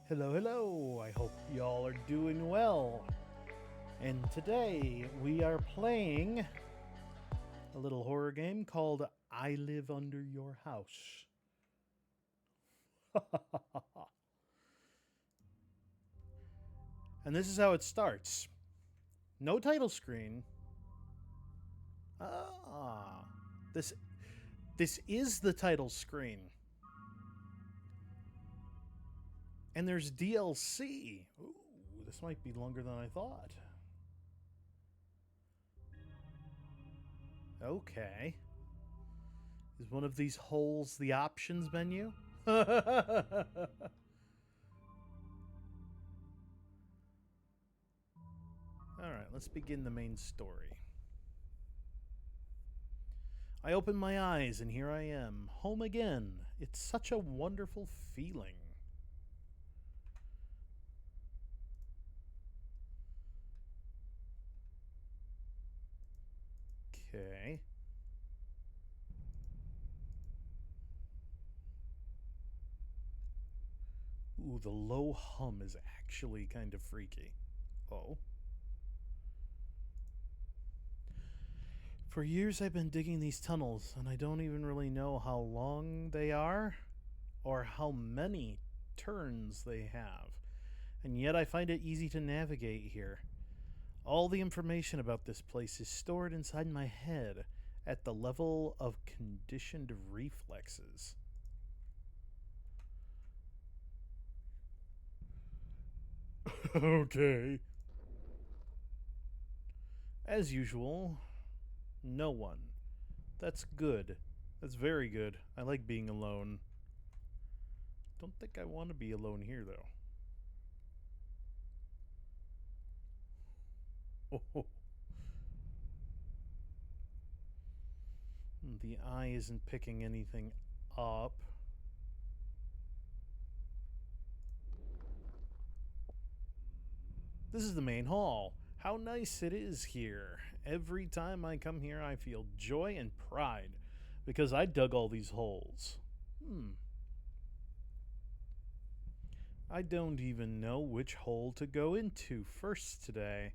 Hello, hello. I hope y'all are doing well. And today we are playing a little horror game called I Live Under Your House. And this is how it starts. No title screen. Ah. This this is the title screen. And there's DLC. Ooh, this might be longer than I thought. Okay. Is one of these holes the options menu? Alright, let's begin the main story. I open my eyes and here I am, home again. It's such a wonderful feeling. Okay. Ooh, the low hum is actually kind of freaky. Oh. For years I've been digging these tunnels, and I don't even really know how long they are or how many turns they have. And yet I find it easy to navigate here. All the information about this place is stored inside my head at the level of conditioned reflexes. Okay. As usual, no one. That's good. That's very good. I like being alone. Don't think I want to be alone here, though. Oh, the eye isn't picking anything up. This is the main hall. How nice it is here. Every time I come here, I feel joy and pride because I dug all these holes. I don't even know which hole to go into first today.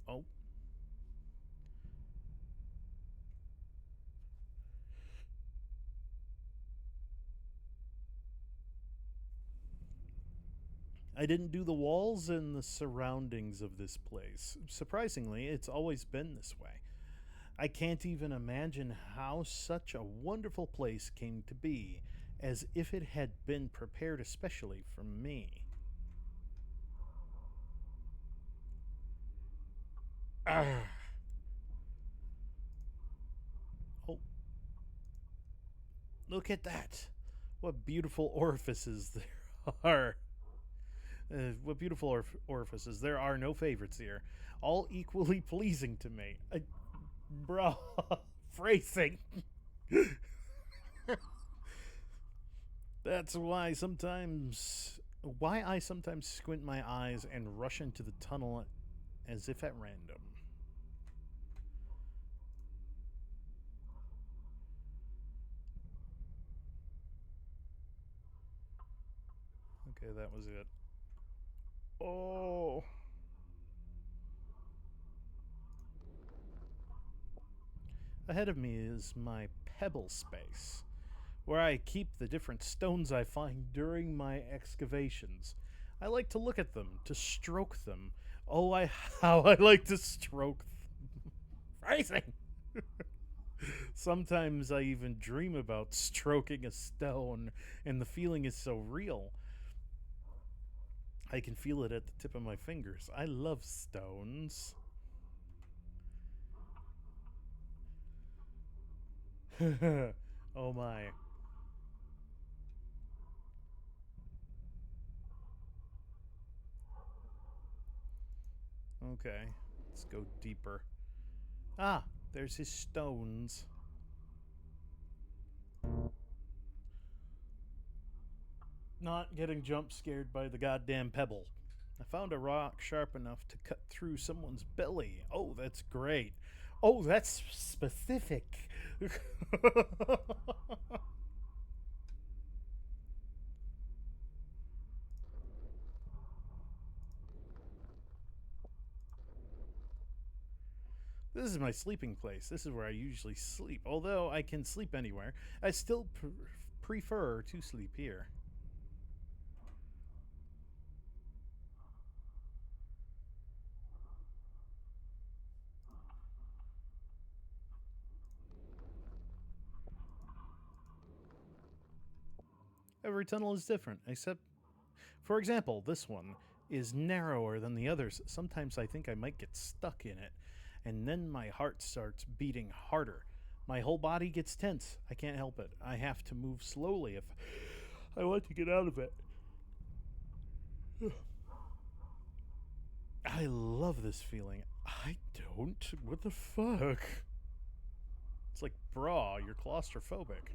Oh. I didn't do the walls and the surroundings of this place. Surprisingly, it's always been this way. I can't even imagine how such a wonderful place came to be, as if it had been prepared especially for me. Ah. Oh, look at that. What beautiful orifices there are. What beautiful orifices. There are no favorites here. All equally pleasing to me. Bro, phrasing. That's why I sometimes squint my eyes and rush into the tunnel as if at random. Okay, that was it. Oh. Ahead of me is my pebble space, where I keep the different stones I find during my excavations. I like to look at them, to stroke them. Oh, how I like to stroke them. Phrasing! Sometimes I even dream about stroking a stone, and the feeling is so real. I can feel it at the tip of my fingers. I love stones. Oh my. Okay, let's go deeper. Ah, there's his stones. Not getting jump scared by the goddamn pebble. I found a rock sharp enough to cut through someone's belly. Oh, that's great. Oh, that's specific. This is my sleeping place. This is where I usually sleep. Although I can sleep anywhere, I still prefer to sleep here. Every tunnel is different, except, for example, this one is narrower than the others. Sometimes I think I might get stuck in it, and then my heart starts beating harder. My whole body gets tense. I can't help it. I have to move slowly if I want to get out of it. I love this feeling. I don't. What the fuck? It's like, bra, you're claustrophobic.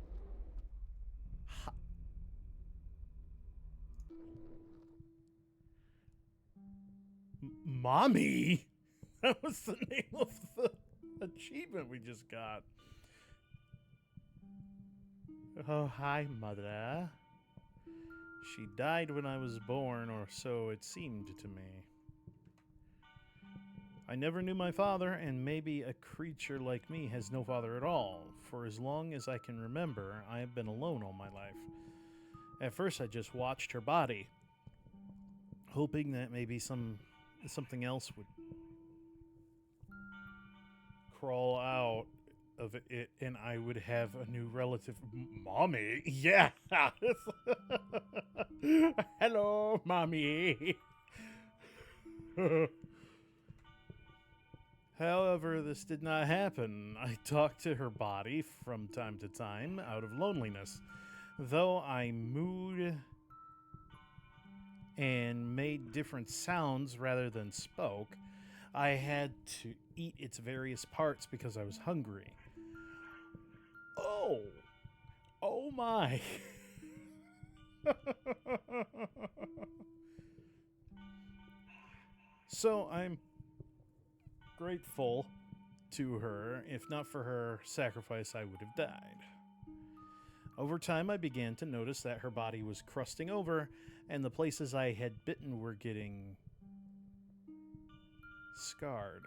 Mommy? That was the name of the achievement we just got. Oh, hi, Mother. She died when I was born, or so it seemed to me. I never knew my father, and maybe a creature like me has no father at all. For as long as I can remember, I have been alone all my life. At first, I just watched her body, hoping that maybe something else would crawl out of it and I would have a new relative. Mommy? Yeah. Hello, Mommy. However, this did not happen. I talked to her body from time to time out of loneliness. Though I mooed and made different sounds rather than spoke, I had to eat its various parts because I was hungry. Oh! Oh my! So I'm grateful to her. If not for her sacrifice, I would have died. Over time, I began to notice that her body was crusting over, and the places I had bitten were getting scarred.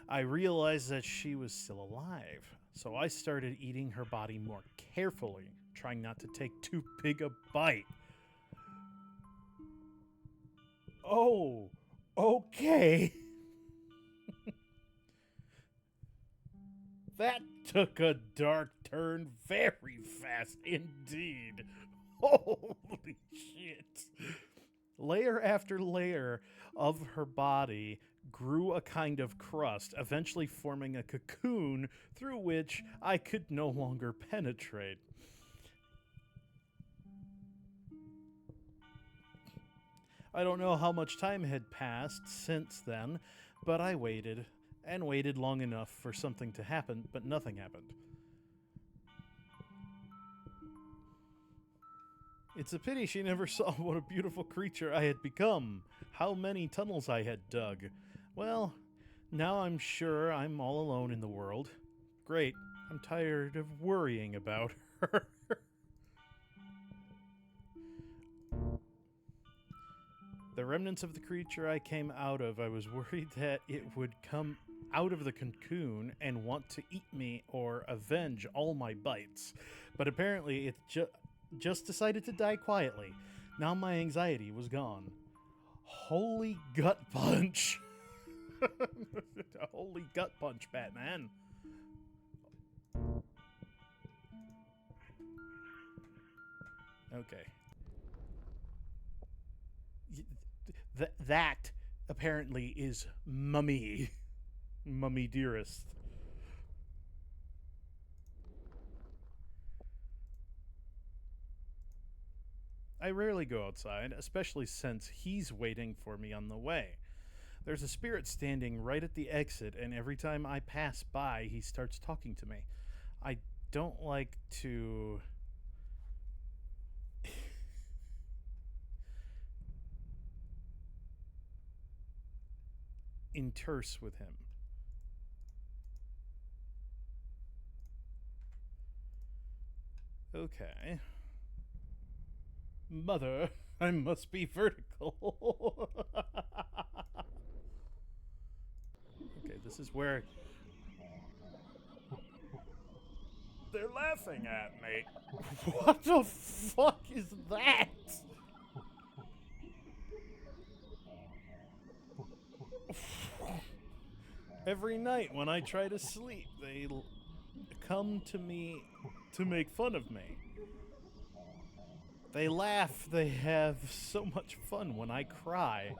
I realized that she was still alive, so I started eating her body more carefully, trying not to take too big a bite. Oh, okay. That took a dark turn very fast indeed. Holy shit. Layer after layer of her body grew a kind of crust, eventually forming a cocoon through which I could no longer penetrate. I don't know how much time had passed since then, but I waited and waited long enough for something to happen, but nothing happened. It's a pity she never saw what a beautiful creature I had become, how many tunnels I had dug. Well, now I'm sure I'm all alone in the world. Great, I'm tired of worrying about her. The remnants of the creature I came out of, I was worried that it would come out of the cocoon and want to eat me or avenge all my bites. But apparently it just decided to die quietly. Now my anxiety was gone. Holy gut punch. Holy gut punch, Batman. Okay. That apparently is Mummy. Mummy dearest. I rarely go outside, especially since he's waiting for me on the way. There's a spirit standing right at the exit, and every time I pass by, he starts talking to me. I don't like to interse with him. Okay. Mother, I must be vertical. Okay, this is where they're laughing at me. What the fuck is that? Every night when I try to sleep, they come to me to make fun of me. They laugh. They have so much fun when I cry.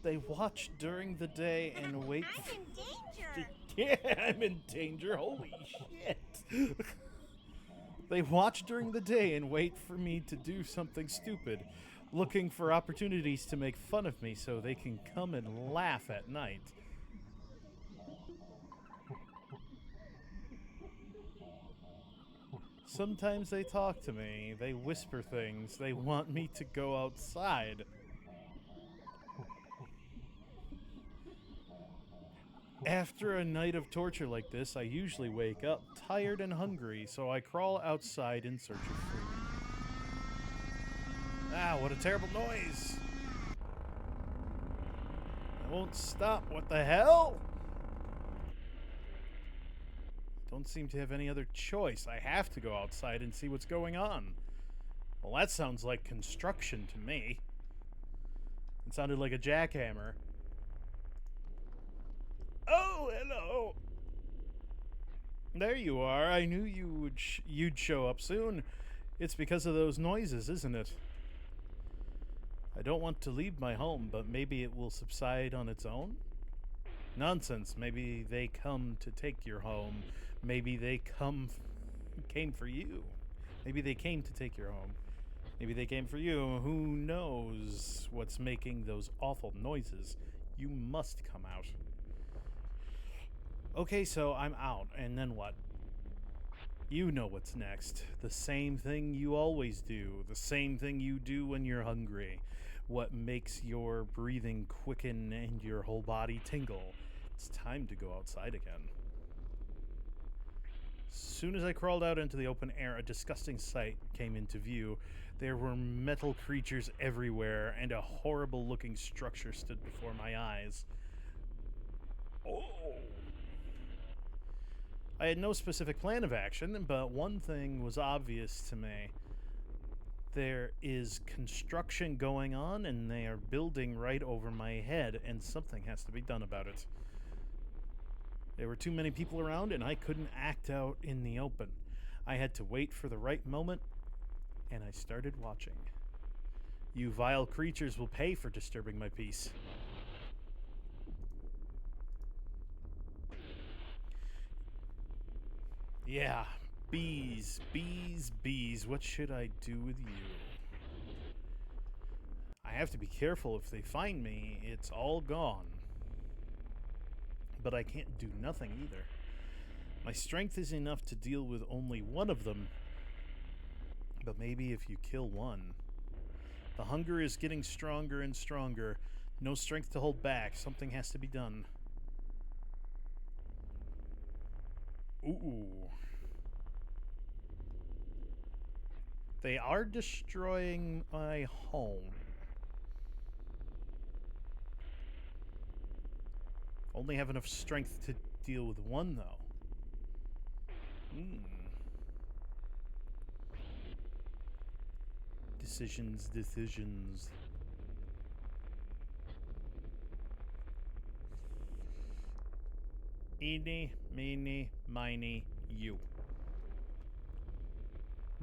They watch during the day and wait. I'm in danger. Yeah, I'm in danger. Holy shit. They watch during the day and wait for me to do something stupid, looking for opportunities to make fun of me so they can come and laugh at night. Sometimes they talk to me, they whisper things, they want me to go outside. After a night of torture like this, I usually wake up tired and hungry, so I crawl outside in search of food. Ah, what a terrible noise! I won't stop, what the hell? Don't seem to have any other choice. I have to go outside and see what's going on. Well, that sounds like construction to me. It sounded like a jackhammer. Oh, hello! There you are. I knew you'd show up soon. It's because of those noises, isn't it? I don't want to leave my home, but maybe it will subside on its own? Nonsense. Maybe they come to take your home. Maybe they came for you. Maybe they came to take your home. Maybe they came for you. Who knows what's making those awful noises? You must come out. Okay, so I'm out, and then what? You know what's next. The same thing you always do. The same thing you do when you're hungry. What makes your breathing quicken and your whole body tingle. It's time to go outside again. As soon as I crawled out into the open air, a disgusting sight came into view. There were metal creatures everywhere, and a horrible looking structure stood before my eyes. Oh! I had no specific plan of action, but one thing was obvious to me. There is construction going on, and they are building right over my head, and something has to be done about it. There were too many people around, and I couldn't act out in the open. I had to wait for the right moment, and I started watching. You vile creatures will pay for disturbing my peace. Yeah, bees, bees, bees. What should I do with you? I have to be careful. If they find me, it's all gone. But I can't do nothing either. My strength is enough to deal with only one of them. But maybe if you kill one. The hunger is getting stronger and stronger. No strength to hold back. Something has to be done. Ooh. They are destroying my home. Only have enough strength to deal with one, though. Decisions. Eeny, meeny, miny, you.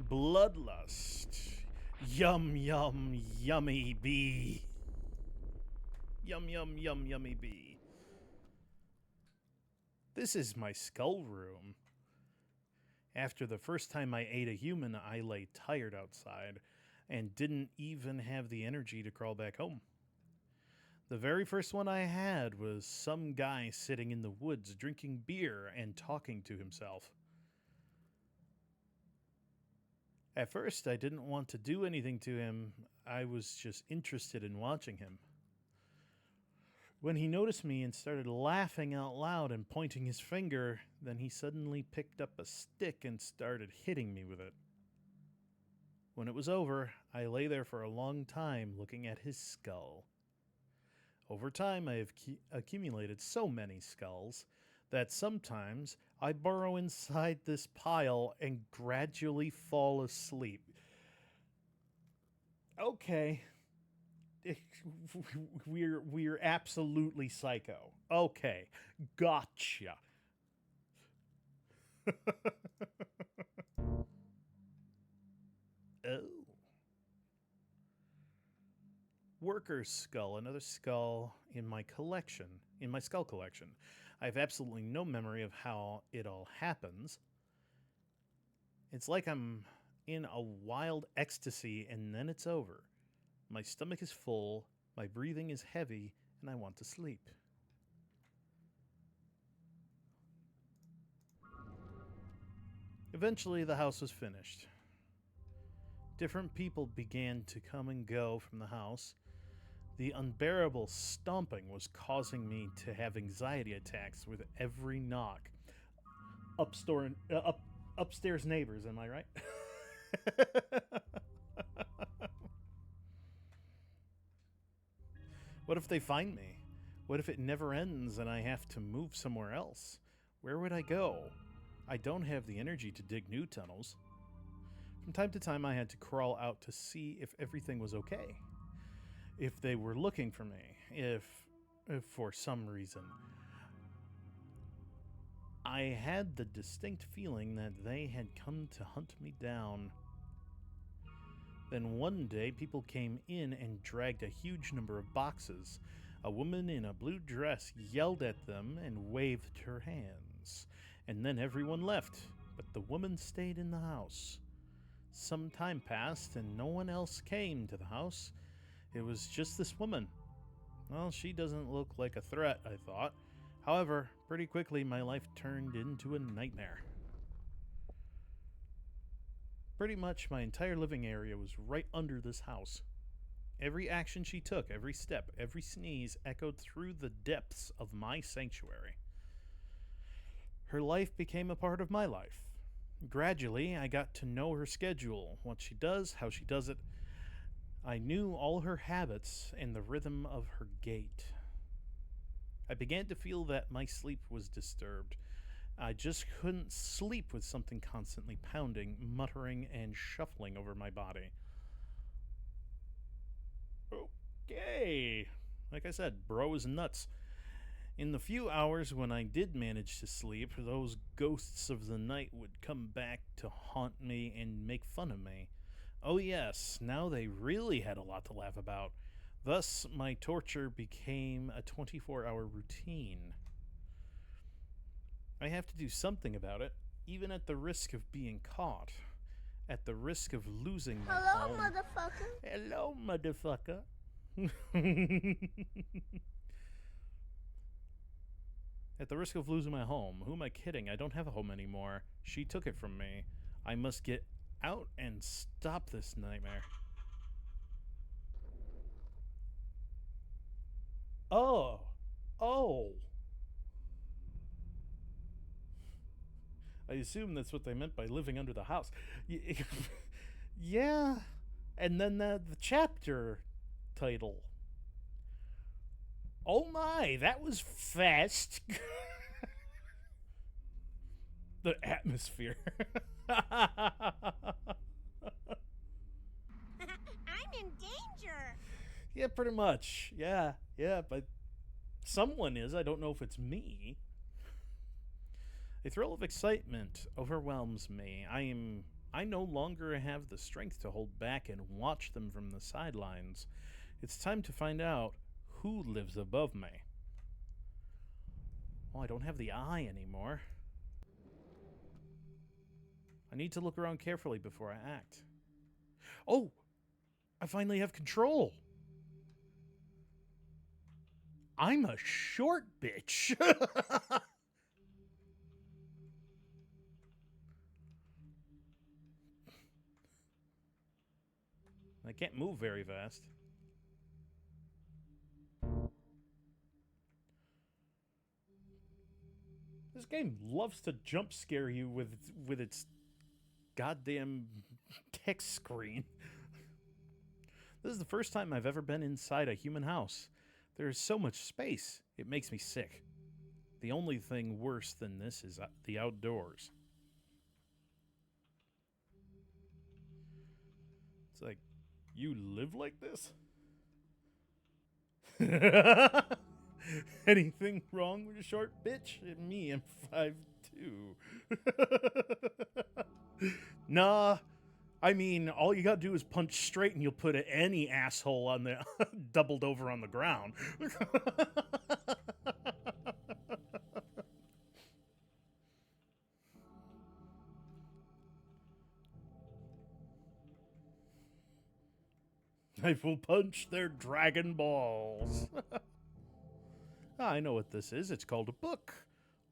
Bloodlust. Yum, yum, yummy bee. Yum, yum, yum, yummy bee. This is my skull room. After the first time I ate a human, I lay tired outside and didn't even have the energy to crawl back home. The very first one I had was some guy sitting in the woods drinking beer and talking to himself. At first, I didn't want to do anything to him. I was just interested in watching him. When he noticed me and started laughing out loud and pointing his finger, then he suddenly picked up a stick and started hitting me with it. When it was over, I lay there for a long time looking at his skull. Over time, I have accumulated so many skulls that sometimes I burrow inside this pile and gradually fall asleep. Okay. We're absolutely psycho. Okay. Gotcha. Oh. Worker's skull, another skull in my collection, in my skull collection. I have absolutely no memory of how it all happens. It's like I'm in a wild ecstasy and then it's over. My stomach is full, my breathing is heavy, and I want to sleep. Eventually, the house was finished. Different people began to come and go from the house. The unbearable stomping was causing me to have anxiety attacks with every knock. Upstairs neighbors, am I right? What if they find me? What if it never ends and I have to move somewhere else? Where would I go? I don't have the energy to dig new tunnels. From time to time, I had to crawl out to see if everything was okay. If they were looking for me, if for some reason. I had the distinct feeling that they had come to hunt me down. Then one day, people came in and dragged a huge number of boxes. A woman in a blue dress yelled at them and waved her hands. And then everyone left, but the woman stayed in the house. Some time passed and no one else came to the house. It was just this woman. Well, she doesn't look like a threat, I thought. However, pretty quickly my life turned into a nightmare. Pretty much my entire living area was right under this house. Every action she took, every step, every sneeze echoed through the depths of my sanctuary. Her life became a part of my life. Gradually, I got to know her schedule, what she does, how she does it. I knew all her habits and the rhythm of her gait. I began to feel that my sleep was disturbed. I just couldn't sleep with something constantly pounding, muttering, and shuffling over my body. Okay. Like I said, bro is nuts. In the few hours when I did manage to sleep, those ghosts of the night would come back to haunt me and make fun of me. Oh yes, now they really had a lot to laugh about. Thus, my torture became a 24-hour routine. I have to do something about it, even at the risk of being caught. At the risk of losing my home. Hello, motherfucker. Hello, motherfucker. At the risk of losing my home. Who am I kidding? I don't have a home anymore. She took it from me. I must get out and stop this nightmare. Oh. I assume that's what they meant by living under the house. Yeah. And then the chapter title. Oh my, that was fast. The atmosphere. I'm in danger. Yeah, pretty much. Yeah, but someone is. I don't know if it's me. A thrill of excitement overwhelms me. I no longer have the strength to hold back and watch them from the sidelines. It's time to find out who lives above me. Oh, I don't have the eye anymore. I need to look around carefully before I act. Oh, I finally have control. I'm a short bitch. I can't move very fast. game loves to jump scare you with its goddamn text screen. This is the first time I've ever been inside a human house. There is so much space, it makes me sick. The only thing worse than this is the outdoors. It's like, you live like this? Anything wrong with a short bitch? Me, I'm 5'2". Nah, I mean, all you gotta do is punch straight and you'll put any asshole on the doubled over on the ground. I will punch their Dragon Balls. I know what this is. It's called a book.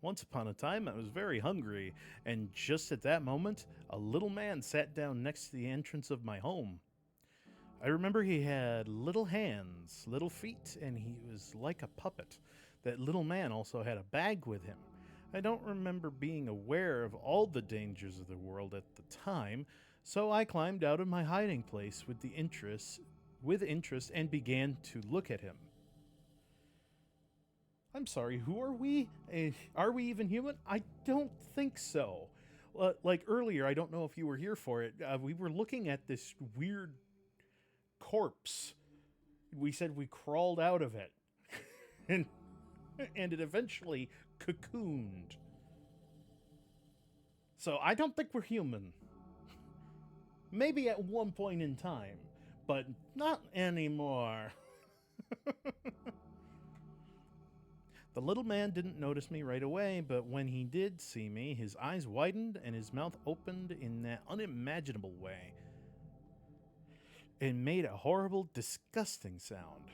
Once upon a time, I was very hungry, and just at that moment, a little man sat down next to the entrance of my home. I remember he had little hands, little feet, and he was like a puppet. That little man also had a bag with him. I don't remember being aware of all the dangers of the world at the time, so I climbed out of my hiding place with interest and began to look at him. I'm sorry, who are we? Are we even human? I don't think so. Like earlier, I don't know if you were here for it. We were looking at this weird corpse. We said we crawled out of it. and it eventually cocooned. So I don't think we're human. Maybe at one point in time, but not anymore. The little man didn't notice me right away, but when he did see me, his eyes widened and his mouth opened in that unimaginable way. It made a horrible, disgusting sound.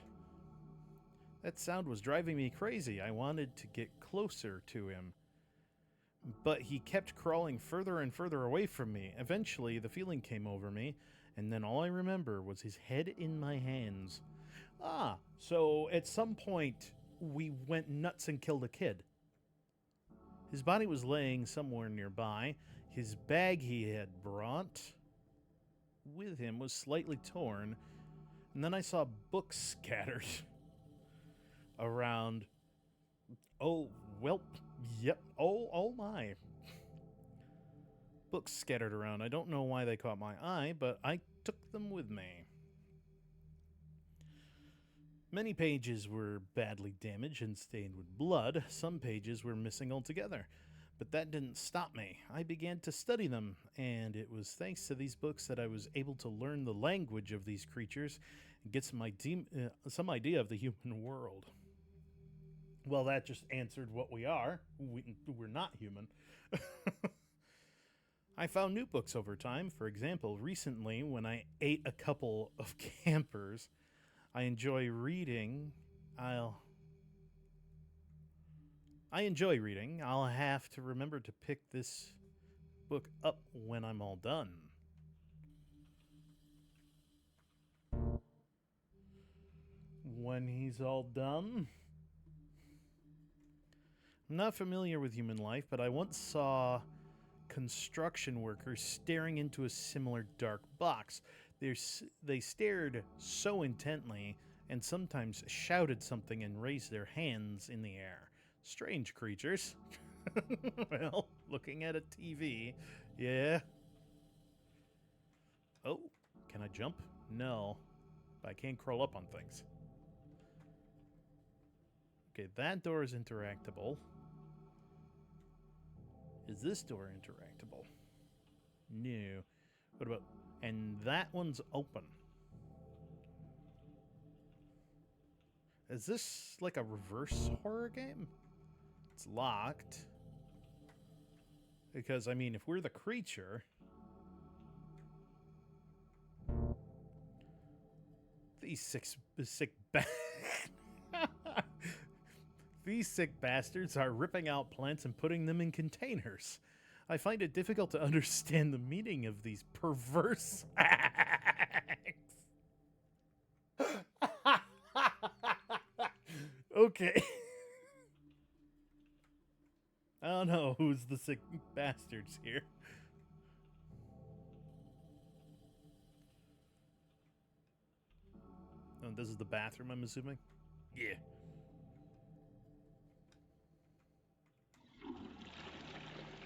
That sound was driving me crazy. I wanted to get closer to him, but he kept crawling further and further away from me. Eventually, the feeling came over me, and then all I remember was his head in my hands. So at some point, we went nuts and killed a kid. His body was laying somewhere nearby. His bag he had brought with him was slightly torn, and then I saw books scattered around. Oh, well, yep. Oh my. Books scattered around. I don't know why they caught my eye, but I took them with me. Many pages were badly damaged and stained with blood. Some pages were missing altogether. But that didn't stop me. I began to study them, and it was thanks to these books that I was able to learn the language of these creatures and get some idea of the human world. Well, that just answered what we are. We're not human. I found new books over time. For example, recently when I ate a couple of campers, I enjoy reading. I'll have to remember to pick this book up when I'm all done. When he's all done? I'm not familiar with human life, but I once saw construction workers staring into a similar dark box. They stared so intently and sometimes shouted something and raised their hands in the air. Strange creatures. Well, looking at a TV, yeah. Oh, can I jump? No, but I can't crawl up on things. Okay, that door is interactable. Is this door interactable? No. What about... And that one's open. Is this like a reverse horror game? It's locked. Because, I mean, if we're the creature... These sick bastards are ripping out plants and putting them in containers. I find it difficult to understand the meaning of these perverse acts. Okay. I don't know who's the sick bastards here. Oh, this is the bathroom, I'm assuming? Yeah.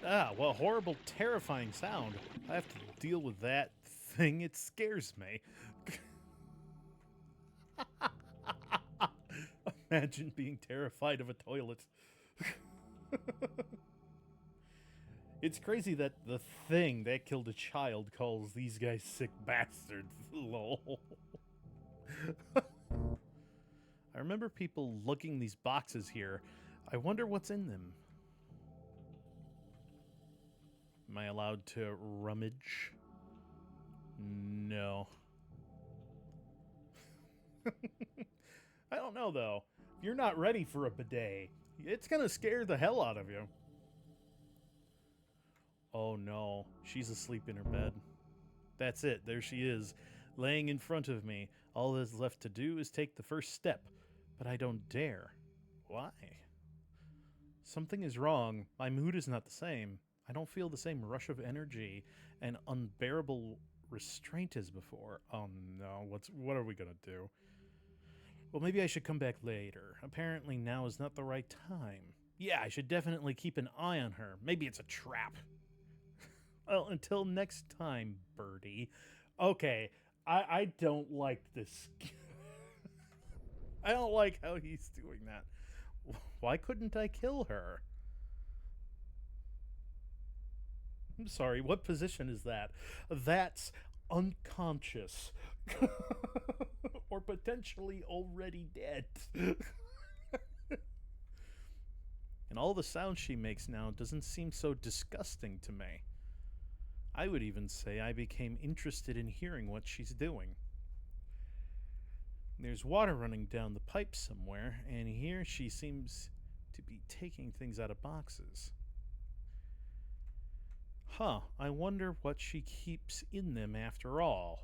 Ah, what a horrible, terrifying sound. I have to deal with that thing. It scares me. Imagine being terrified of a toilet. It's crazy that the thing that killed a child calls these guys sick bastards. Lol. I remember people looking these boxes here. I wonder what's in them. Am I allowed to rummage? No. I don't know, though. If you're not ready for a bidet, it's gonna scare the hell out of you. Oh no, she's asleep in her bed. That's it, there she is, laying in front of me. All that's left to do is take the first step, but I don't dare. Why? Something is wrong. My mood is not the same. I don't feel the same rush of energy and unbearable restraint as before. Oh no, what are we gonna do? Well, maybe I should come back later. Apparently now is not the right time. Yeah, I should definitely keep an eye on her. Maybe it's a trap. Well, until next time, Birdie. Okay, I don't like this. I don't like how he's doing that. Why couldn't I kill her? I'm sorry, what position is that? That's unconscious. Or potentially already dead. And all the sounds she makes now doesn't seem so disgusting to me. I would even say I became interested in hearing what she's doing. There's water running down the pipe somewhere, and here she seems to be taking things out of boxes. Huh, I wonder what she keeps in them after all.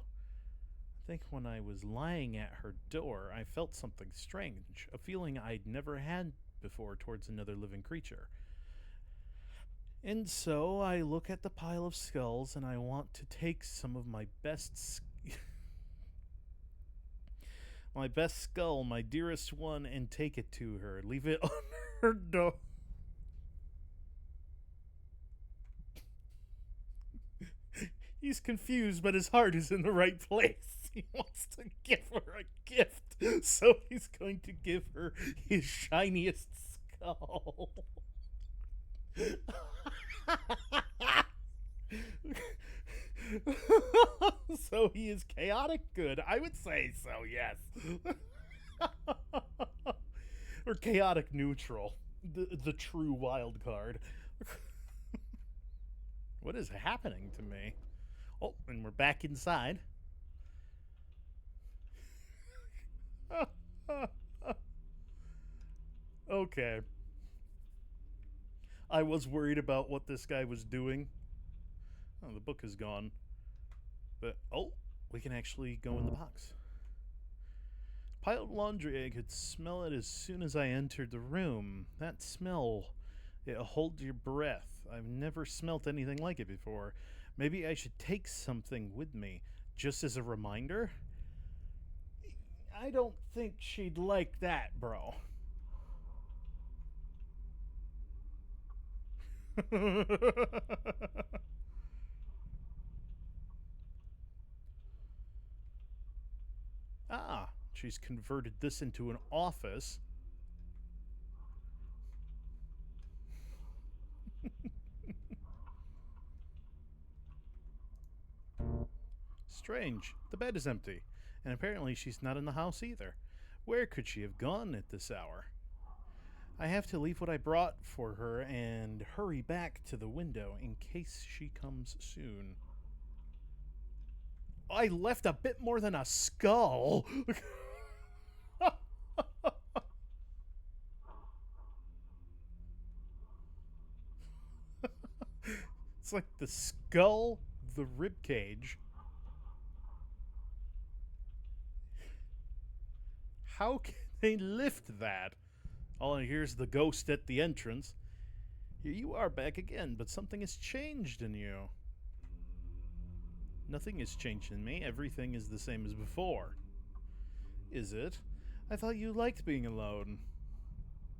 I think when I was lying at her door, I felt something strange, a feeling I'd never had before towards another living creature. And so I look at the pile of skulls and I want to take some of my best my best skull, my dearest one, and take it to her. Leave it on her door. He's confused, but his heart is in the right place. He wants to give her a gift, so he's going to give her his shiniest skull. So he is chaotic good. I would say so, yes. Or chaotic neutral. The true wild card. What is happening to me? Oh, and we're back inside. Okay. I was worried about what this guy was doing. Oh, the book is gone. But, oh, we can actually go in the box. Pile of laundry, I could smell it as soon as I entered the room. That smell, it holds your breath. I've never smelt anything like it before. Maybe I should take something with me, just as a reminder? I don't think she'd like that, bro. Ah, she's converted this into an office. Strange. The bed is empty. And apparently she's not in the house either. Where could she have gone at this hour? I have to leave what I brought for her and hurry back to the window in case she comes soon. I left a bit more than a skull. It's like the skull, the rib cage. How can they lift that? Oh, and here's the ghost at the entrance. Here you are back again, but something has changed in you. Nothing has changed in me. Everything is the same as before. Is it? I thought you liked being alone.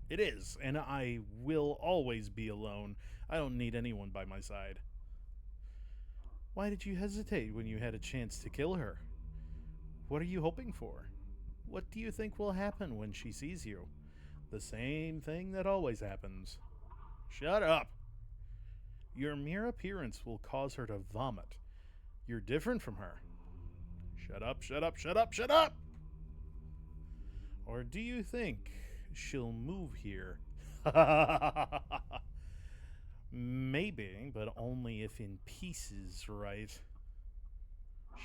It is, and I will always be alone. I don't need anyone by my side. Why did you hesitate when you had a chance to kill her? What are you hoping for? What do you think will happen when she sees you? The same thing that always happens. Shut up! Your mere appearance will cause her to vomit. You're different from her. Shut up, shut up, shut up, shut up! Or do you think she'll move here? Maybe, but only if in pieces, right?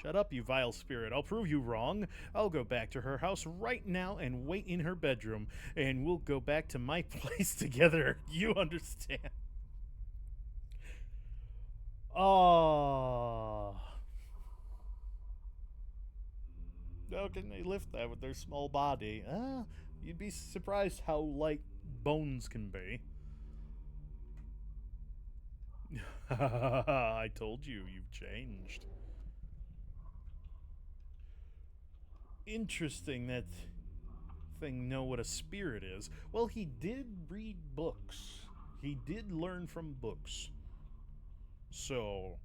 Shut up, you vile spirit. I'll prove you wrong. I'll go back to her house right now and wait in her bedroom, and we'll go back to my place together. You understand? Oh. How can they lift that with their small body? You'd be surprised how light bones can be. I told you, you've changed. Interesting that thing know what a spirit is. Well, he did read books. He did learn from books. So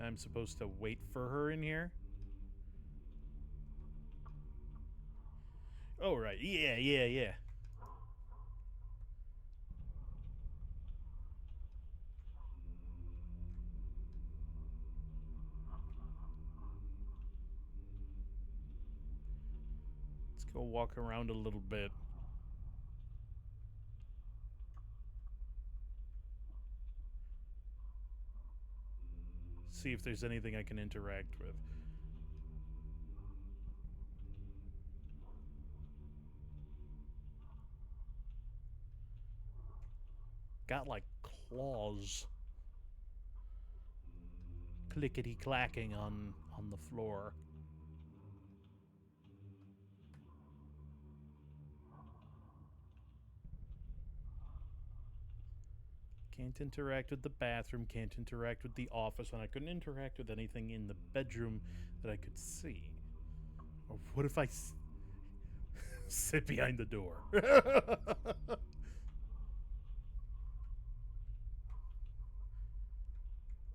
I'm supposed to wait for her in here? Oh, right. Yeah. Let's go walk around a little bit. See if there's anything I can interact with. Got like claws. Clickety clacking on the floor. Can't interact with the bathroom, can't interact with the office, and I couldn't interact with anything in the bedroom that I could see. Or what if I sit behind the door?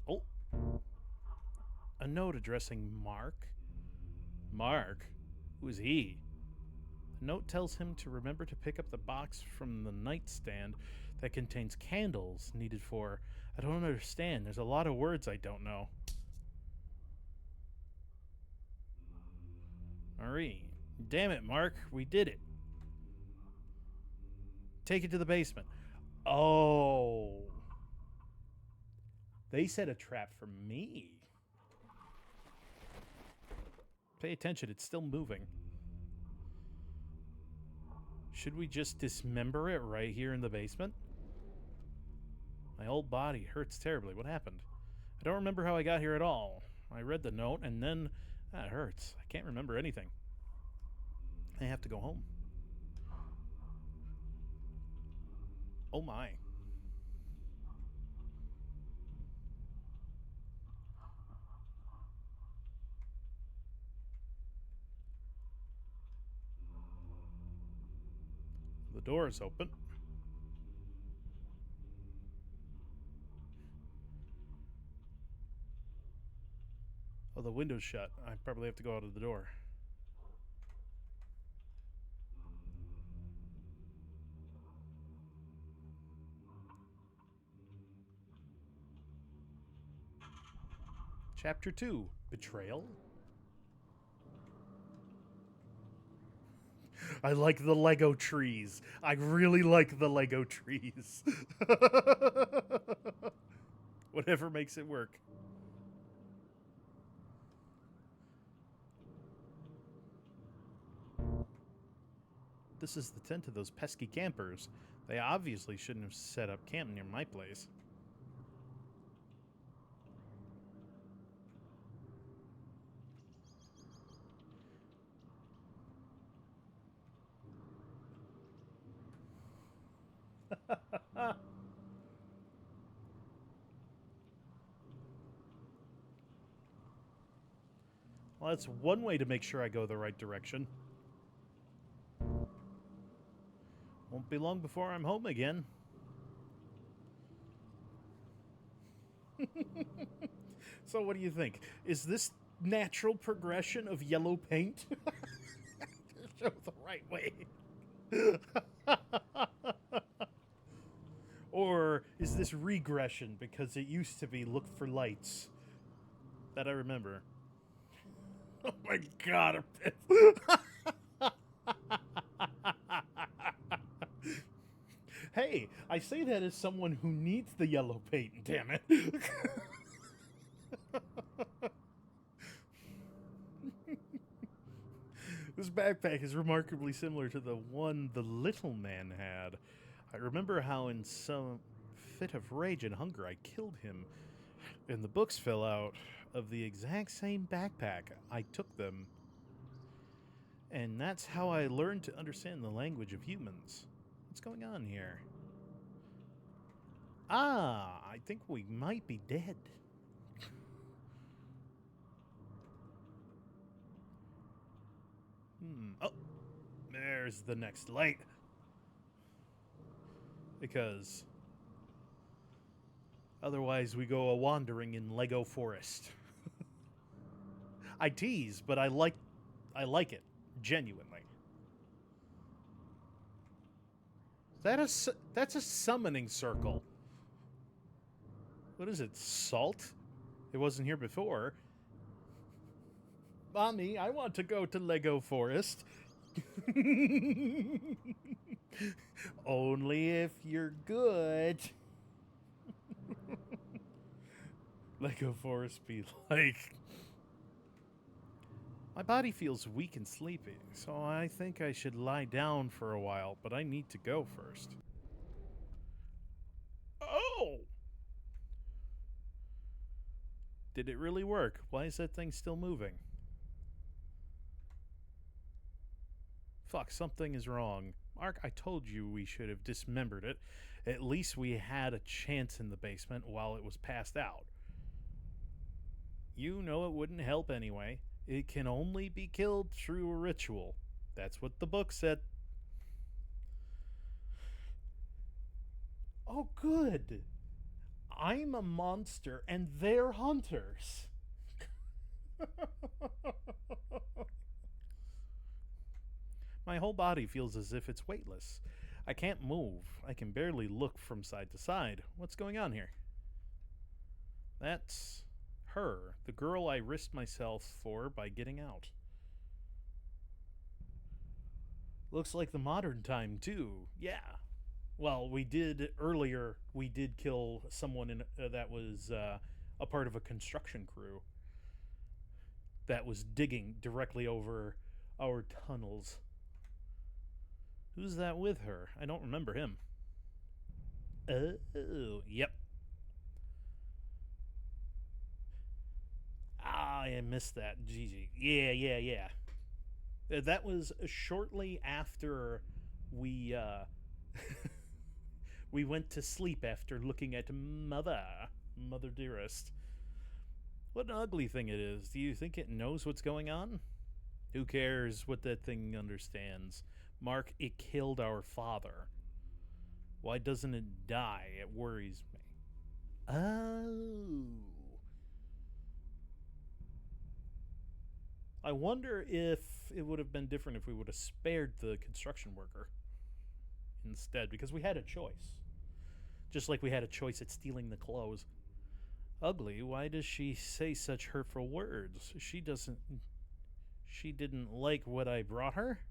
Oh. A note addressing Mark. Mark? Who is he? The note tells him to remember to pick up the box from the nightstand that contains candles needed for... I don't understand. There's a lot of words I don't know. Marie. Damn it, Mark. We did it. Take it to the basement. Oh. They set a trap for me. Pay attention. It's still moving. Should we just dismember it right here in the basement? My whole body hurts terribly. What happened? I don't remember how I got here at all. I read the note and then... That hurts. I can't remember anything. I have to go home. Oh my. The door is open. Oh, the window's shut. I probably have to go out of the door. Chapter 2. Betrayal? I like the Lego trees. I really like the Lego trees. Whatever makes it work. This is the tent of those pesky campers. They obviously shouldn't have set up camp near my place. Well, that's one way to make sure I go the right direction. Won't be long before I'm home again. So what do you think? Is this natural progression of yellow paint? Show the right way. Or is this regression because it used to be look for lights? That I remember. Oh my god, Hey, I say that as someone who needs the yellow paint, damn it. This backpack is remarkably similar to the one the little man had. I remember how in some fit of rage and hunger I killed him, and the books fell out of the exact same backpack. I took them, and that's how I learned to understand the language of humans. What's going on here? Ah, I think we might be dead. Oh, there's the next light. Because otherwise we go a-wandering in Lego Forest. I tease, but I like it, genuinely. That's a summoning circle. What is it, salt? It wasn't here before. Mommy, I want to go to Lego Forest. Only if you're good. Lego Forest be like... My body feels weak and sleepy, so I think I should lie down for a while, but I need to go first. Oh! Did it really work? Why is that thing still moving? Fuck, something is wrong. Mark, I told you we should have dismembered it. At least we had a chance in the basement while it was passed out. You know it wouldn't help anyway. It can only be killed through a ritual. That's what the book said. Oh, good. I'm a monster and they're hunters. My whole body feels as if it's weightless. I can't move. I can barely look from side to side. What's going on here? That's her, the girl I risked myself for by getting out. Looks like the modern time, too. Yeah. Well, we did kill someone that was a part of a construction crew that was digging directly over our tunnels. Who's that with her? I don't remember him. Oh, yep. Ah, I missed that. Gigi. Yeah. That was shortly after we we went to sleep after looking at Mother Dearest. What an ugly thing it is. Do you think it knows what's going on? Who cares what that thing understands? Mark, it killed our father. Why doesn't it die? It worries me. Oh. I wonder if it would have been different if we would have spared the construction worker instead, because we had a choice. Just like we had a choice at stealing the clothes. Ugly, why does she say such hurtful words? She didn't like what I brought her?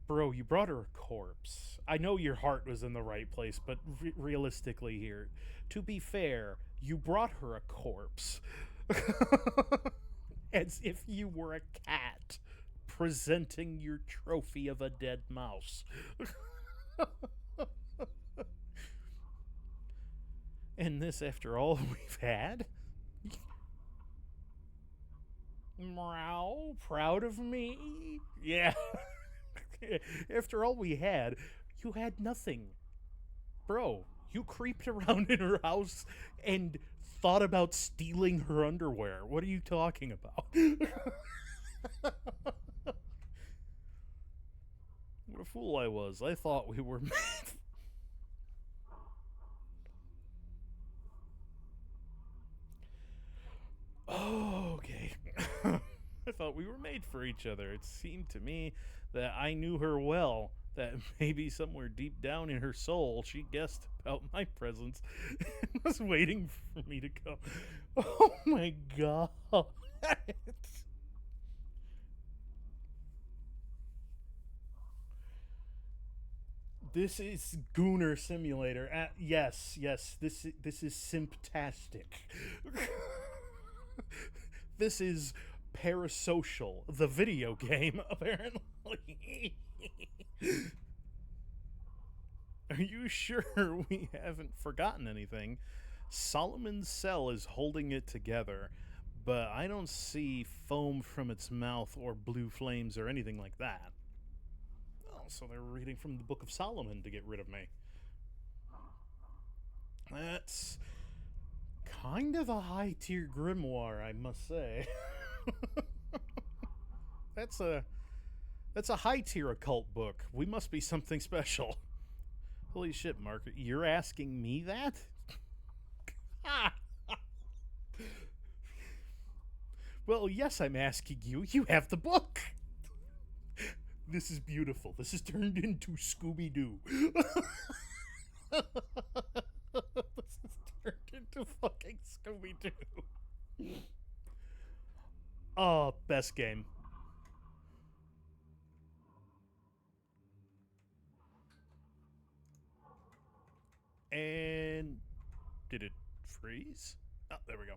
Bro, you brought her a corpse. I know your heart was in the right place, but realistically here, to be fair, you brought her a corpse. As if you were a cat presenting your trophy of a dead mouse. And this after all we've had? Meow, proud of me? Yeah. After all we had, you had nothing. Bro, you creeped around in her house and thought about stealing her underwear. What are you talking about? What a fool I was. I thought we were made. Oh, okay. I thought we were made for each other. It seemed to me that I knew her well, that maybe somewhere deep down in her soul she guessed about my presence and was waiting for me to come. Oh my god. This is Gooner Simulator. Yes, yes, this is simptastic. This is Parasocial, the video game, apparently. Are you sure we haven't forgotten anything? Solomon's cell is holding it together, but I don't see foam from its mouth or blue flames or anything like that. Oh, so they're reading from the Book of Solomon to get rid of me. That's kind of a high tier grimoire, I must say. that's a that's a high tier occult book. We must be something special. Holy shit, Mark! You're asking me that? Well, yes, I'm asking you. You have the book. This is beautiful. This is turned into Scooby Doo. This is turned into fucking Scooby Doo. Oh, best game. And did it freeze? Oh, there we go.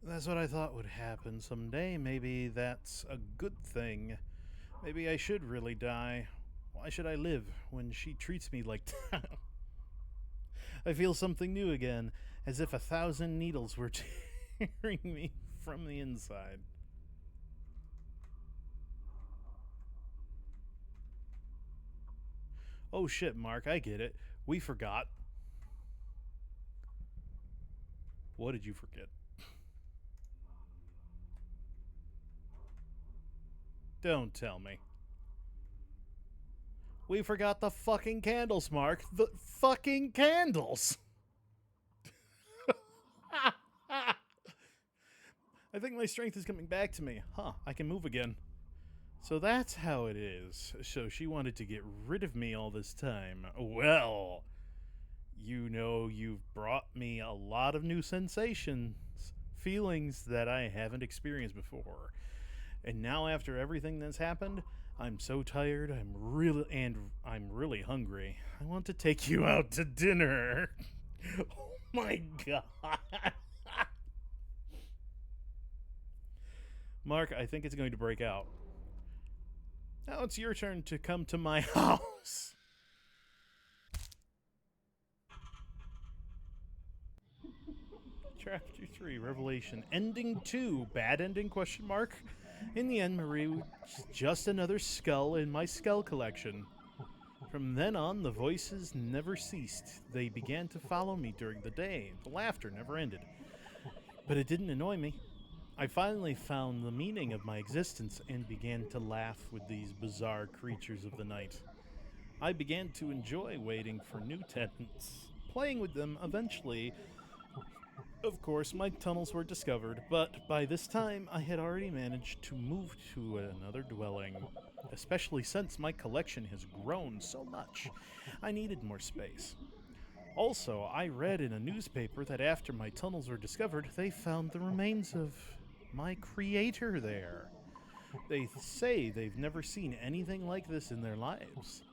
That's what I thought would happen someday. Maybe that's a good thing. Maybe I should really die. Why should I live when she treats me like that? I feel something new again, as if 1,000 needles were tearing me from the inside. Oh shit, Mark, I get it. We forgot. What did you forget? Don't tell me. We forgot the fucking candles, Mark. The fucking candles! I think my strength is coming back to me. Huh, I can move again. So that's how it is. So she wanted to get rid of me all this time. Well, you know, you've brought me a lot of new sensations, feelings that I haven't experienced before. And now after everything that's happened, I'm so tired. I'm really hungry. I want to take you out to dinner. Oh my god. Mark, I think it's going to break out. Now it's your turn to come to my house. Chapter 3, Revelation. Ending 2, bad ending, question mark? In the end, Marie was just another skull in my skull collection. From then on, the voices never ceased. They began to follow me during the day. The laughter never ended. But it didn't annoy me. I finally found the meaning of my existence and began to laugh with these bizarre creatures of the night. I began to enjoy waiting for new tenants, playing with them eventually. Of course, my tunnels were discovered, but by this time I had already managed to move to another dwelling. Especially since my collection has grown so much, I needed more space. Also, I read in a newspaper that after my tunnels were discovered, they found the remains of my creator there. They say they've never seen anything like this in their lives.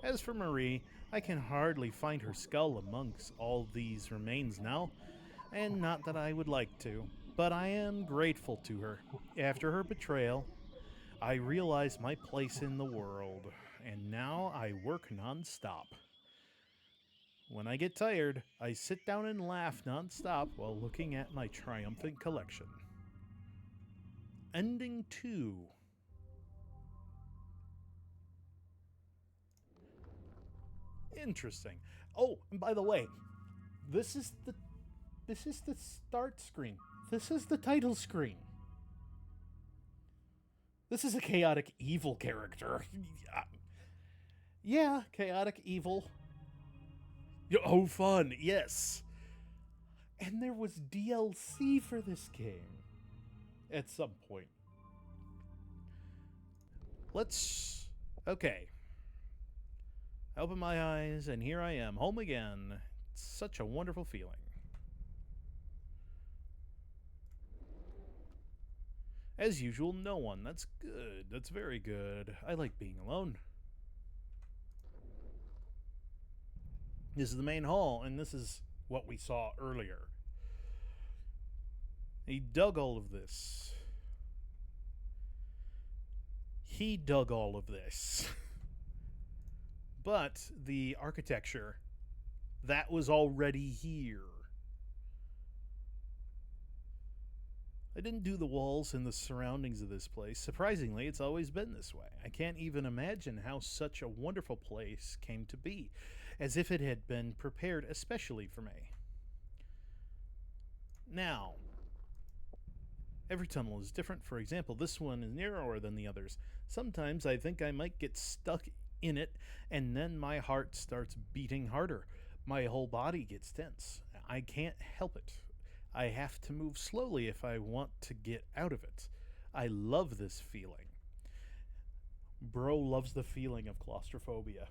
As for Marie, I can hardly find her skull amongst all these remains now, and not that I would like to, but I am grateful to her. After her betrayal, I realized my place in the world, and now I work non-stop. When I get tired, I sit down and laugh non-stop while looking at my triumphant collection. Ending 2. Interesting. Oh, and by the way, this is the start screen. This is the title screen. This is a chaotic evil character. Yeah, chaotic evil. Oh, fun, yes. And there was DLC for this game at some point. Okay. I open my eyes, and here I am, home again. It's such a wonderful feeling. As usual, no one. That's good. That's very good. I like being alone. This is the main hall, and this is what we saw earlier. He dug all of this. He dug all of this. But the architecture, that was already here. I didn't do the walls and the surroundings of this place. Surprisingly, it's always been this way. I can't even imagine how such a wonderful place came to be, as if it had been prepared especially for me. Now, every tunnel is different. For example, this one is narrower than the others. Sometimes I think I might get stuck in it, and then my heart starts beating harder. My whole body gets tense. I can't help it. I have to move slowly if I want to get out of it. I love this feeling. Bro loves the feeling of claustrophobia.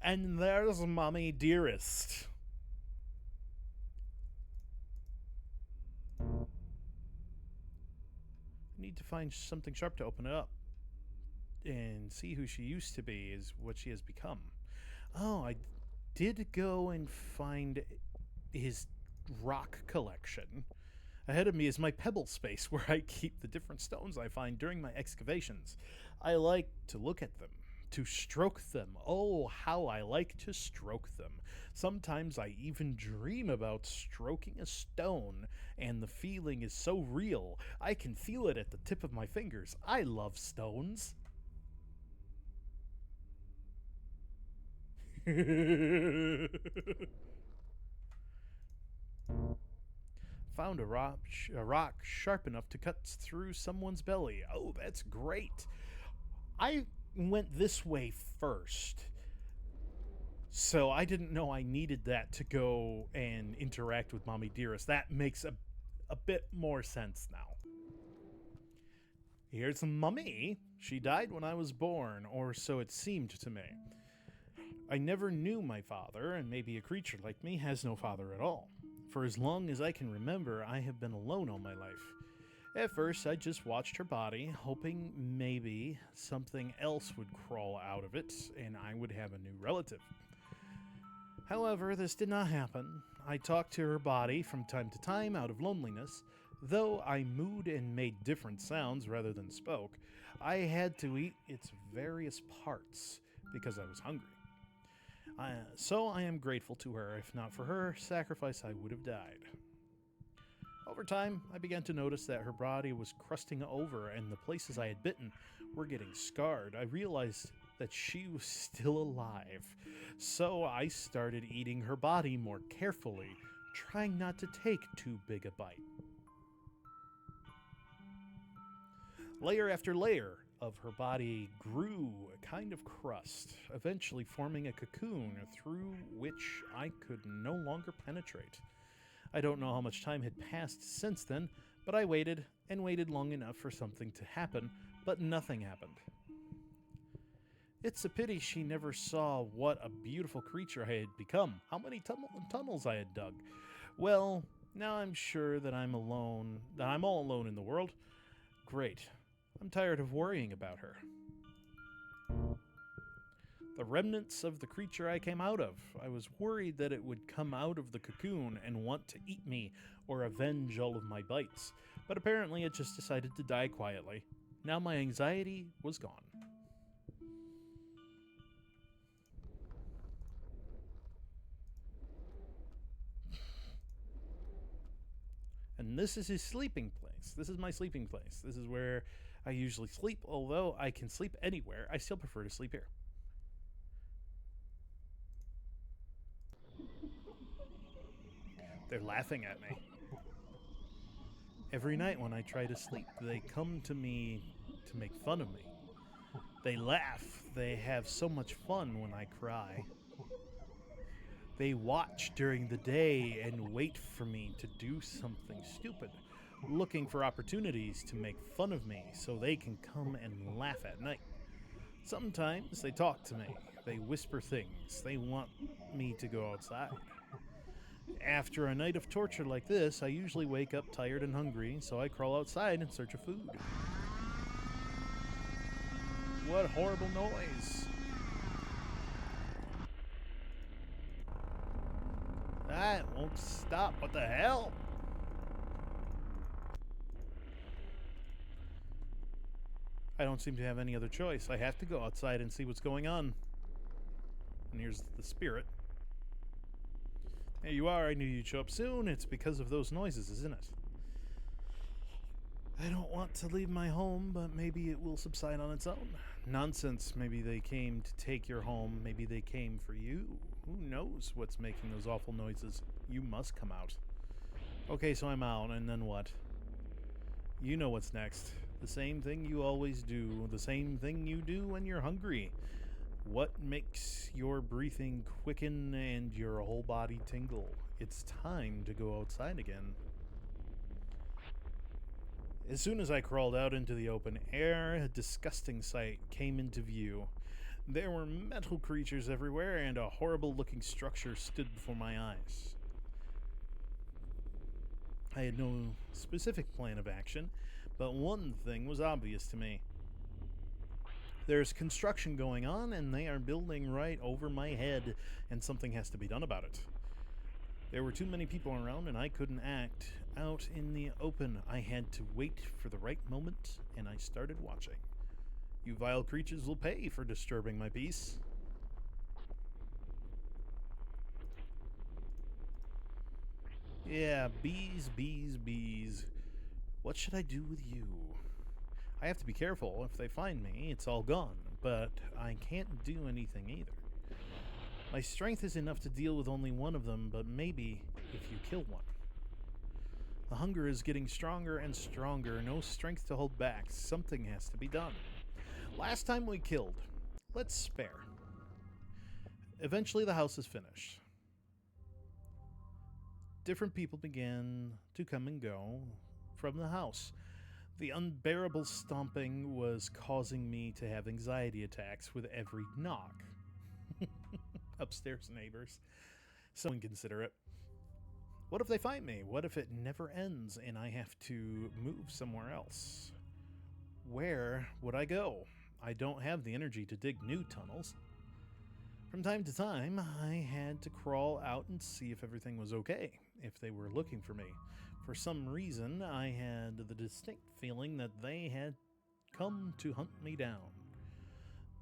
And there's Mommy Dearest. I need to find something sharp to open it up and see who she used to be is what she has become. Oh, I did go and find his rock collection. Ahead of me is my pebble space where I keep the different stones I find during my excavations. I like to look at them, to stroke them. Oh, how I like to stroke them. Sometimes I even dream about stroking a stone, and the feeling is so real. I can feel it at the tip of my fingers. I love stones. Found a rock sharp enough to cut through someone's belly. Oh, that's great. I went this way first, so I didn't know I needed that to go and interact with Mommy Dearest. That makes a bit more sense now. Here's Mummy. She died when I was born, or so it seemed to me. I never knew my father, and maybe a creature like me has no father at all. For as long as I can remember, I have been alone all my life. At first, I just watched her body, hoping maybe something else would crawl out of it, and I would have a new relative. However, this did not happen. I talked to her body from time to time out of loneliness. Though I mooed and made different sounds rather than spoke, I had to eat its various parts because I was hungry. So I am grateful to her. If not for her sacrifice, I would have died. Over time, I began to notice that her body was crusting over and the places I had bitten were getting scarred. I realized that she was still alive. So I started eating her body more carefully, trying not to take too big a bite. Layer after layer of her body grew a kind of crust, eventually forming a cocoon through which I could no longer penetrate. I don't know how much time had passed since then, but I waited and waited long enough for something to happen, but nothing happened. It's a pity she never saw what a beautiful creature I had become, how many tunnels I had dug. Well, now I'm sure that I'm alone, that I'm all alone in the world. Great. I'm tired of worrying about her. The remnants of the creature I came out of. I was worried that it would come out of the cocoon and want to eat me or avenge all of my bites, but apparently it just decided to die quietly. Now my anxiety was gone. And this is his sleeping place. This is my sleeping place. This is where I usually sleep, although I can sleep anywhere. I still prefer to sleep here. They're laughing at me. Every night when I try to sleep, they come to me to make fun of me. They laugh. They have so much fun when I cry. They watch during the day and wait for me to do something stupid, looking for opportunities to make fun of me so they can come and laugh at night. Sometimes they talk to me. They whisper things. They want me to go outside. After a night of torture like this, I usually wake up tired and hungry, so I crawl outside in search of food. What horrible noise! That won't stop. What the hell? I don't seem to have any other choice. I have to go outside and see what's going on. And here's the spirit. There you are. I knew you'd show up soon. It's because of those noises, isn't it? I don't want to leave my home, but maybe it will subside on its own. Nonsense. Maybe they came to take your home. Maybe they came for you. Who knows what's making those awful noises? You must come out. Okay, so I'm out, and then what? You know what's next. The same thing you always do. The same thing you do when you're hungry. What makes your breathing quicken and your whole body tingle? It's time to go outside again. As soon as I crawled out into the open air, a disgusting sight came into view. There were metal creatures everywhere, and a horrible-looking structure stood before my eyes. I had no specific plan of action, but one thing was obvious to me. There's construction going on, and they are building right over my head, and something has to be done about it. There were too many people around, and I couldn't act out in the open. I had to wait for the right moment, and I started watching. You vile creatures will pay for disturbing my peace. Yeah, bees, bees, bees. What should I do with you? I have to be careful. If they find me, it's all gone, but I can't do anything either. My strength is enough to deal with only one of them, but maybe if you kill one. The hunger is getting stronger and stronger. No strength to hold back. Something has to be done. Last time we killed. Let's spare. Eventually the house is finished. Different people began to come and go from the house. The unbearable stomping was causing me to have anxiety attacks with every knock. Upstairs neighbors. So inconsiderate. What if they find me? What if it never ends and I have to move somewhere else? Where would I go? I don't have the energy to dig new tunnels. From time to time, I had to crawl out and see if everything was okay, if they were looking for me. For some reason, I had the distinct feeling that they had come to hunt me down.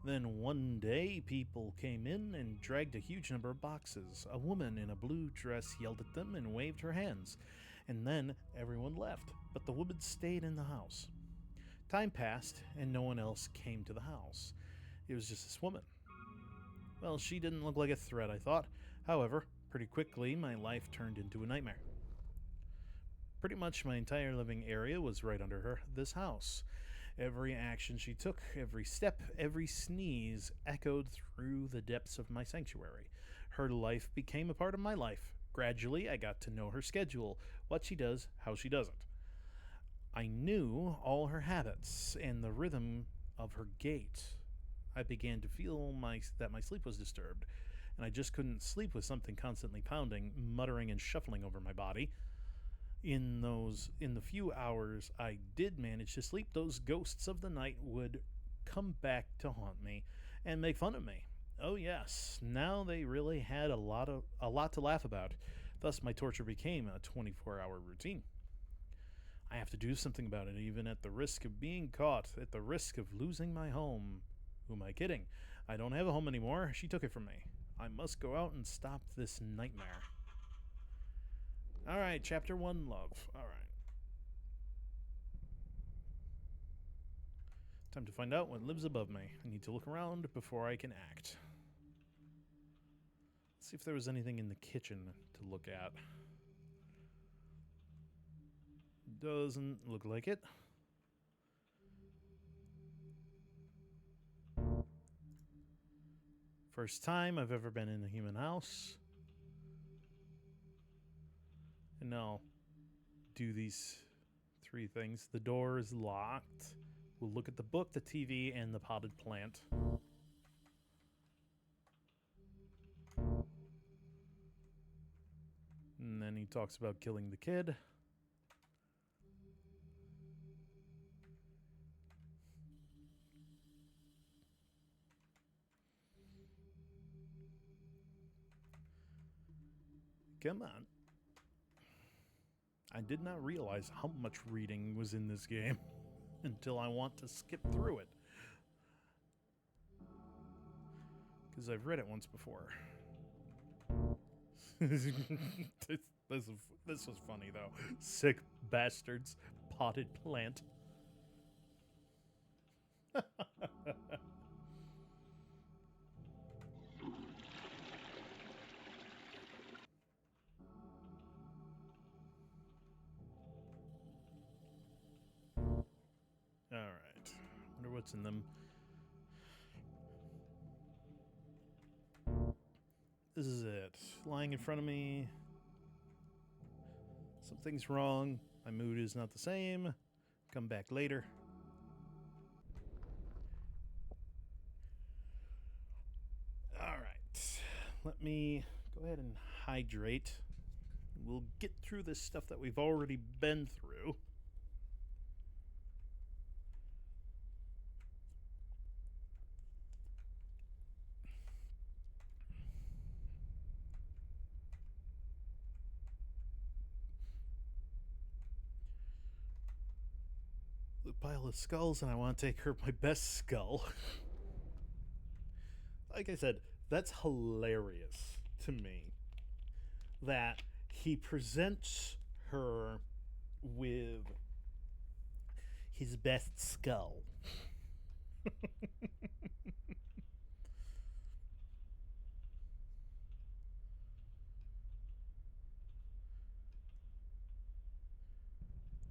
Then one day, people came in and dragged a huge number of boxes. A woman in a blue dress yelled at them and waved her hands. And then everyone left, but the woman stayed in the house. Time passed, and no one else came to the house. It was just this woman. Well, she didn't look like a threat, I thought. However, pretty quickly, my life turned into a nightmare. Pretty much my entire living area was right under this house. Every action she took, every step, every sneeze echoed through the depths of my sanctuary. Her life became a part of my life. Gradually, I got to know her schedule, what she does, how she does it. I knew all her habits and the rhythm of her gait. I began to feel that my sleep was disturbed, and I just couldn't sleep with something constantly pounding, muttering, and shuffling over my body. In the few hours I did manage to sleep, those ghosts of the night would come back to haunt me and make fun of me. Oh yes, now they really had a lot to laugh about. Thus my torture became a 24-hour routine. I have to do something about it, even at the risk of being caught, at the risk of losing my home. Who am I kidding? I don't have a home anymore. She took it from me. I must go out and stop this nightmare. Alright, Chapter 1, Love. Alright. Time to find out what lives above me. I need to look around before I can act. Let's see if there was anything in the kitchen to look at. Doesn't look like it. First time I've ever been in a human house. And now, do these 3 things. The door is locked. We'll look at the book, the TV, and the potted plant. And then he talks about killing the kid. Come on. I did not realize how much reading was in this game until I want to skip through it. Because I've read it once before. this was funny, though. Sick bastards. Potted plant. Alright. Wonder what's in them. This is it. Lying in front of me. Something's wrong. My mood is not the same. Come back later. Alright. Let me go ahead and hydrate. We'll get through this stuff that we've already been through. The pile of skulls, and I want to take her my best skull. Like I said, that's hilarious to me. That he presents her with his best skull.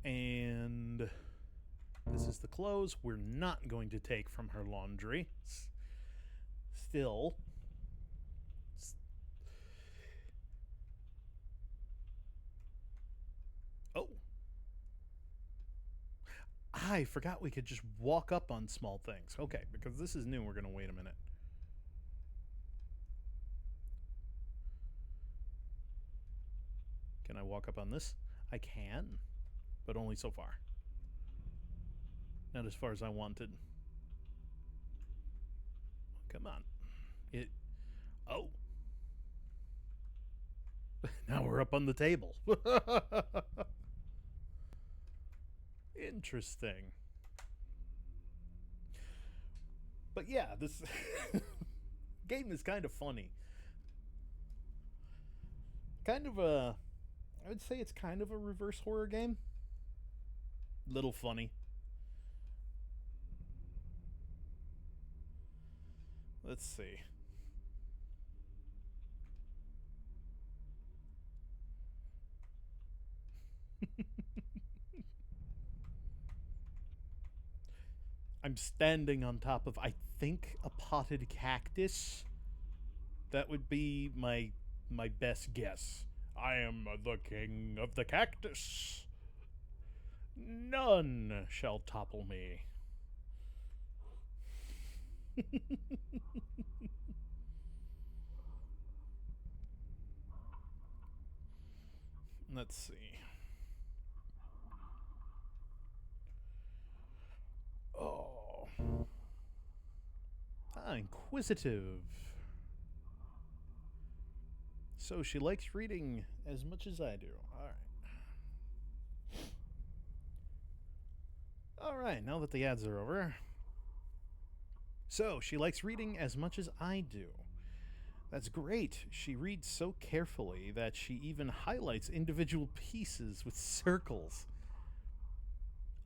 And this is the clothes we're not going to take from her laundry. Still. Oh. I forgot we could just walk up on small things. Okay, because this is new, we're going to wait a minute. Can I walk up on this? I can, but only so far. Not as far as I wanted. Come on. Oh. Now we're up on the table. Interesting. But yeah, this game is kind of funny. I would say it's kind of a reverse horror game. Little funny. Let's see. I'm standing on top of, I think, a potted cactus. That would be my best guess. I am the king of the cactus. None shall topple me. Let's see. Oh. Inquisitive. So she likes reading as much as I do. Alright, now that the ads are over. So, she likes reading as much as I do. That's great. She reads so carefully that she even highlights individual pieces with circles.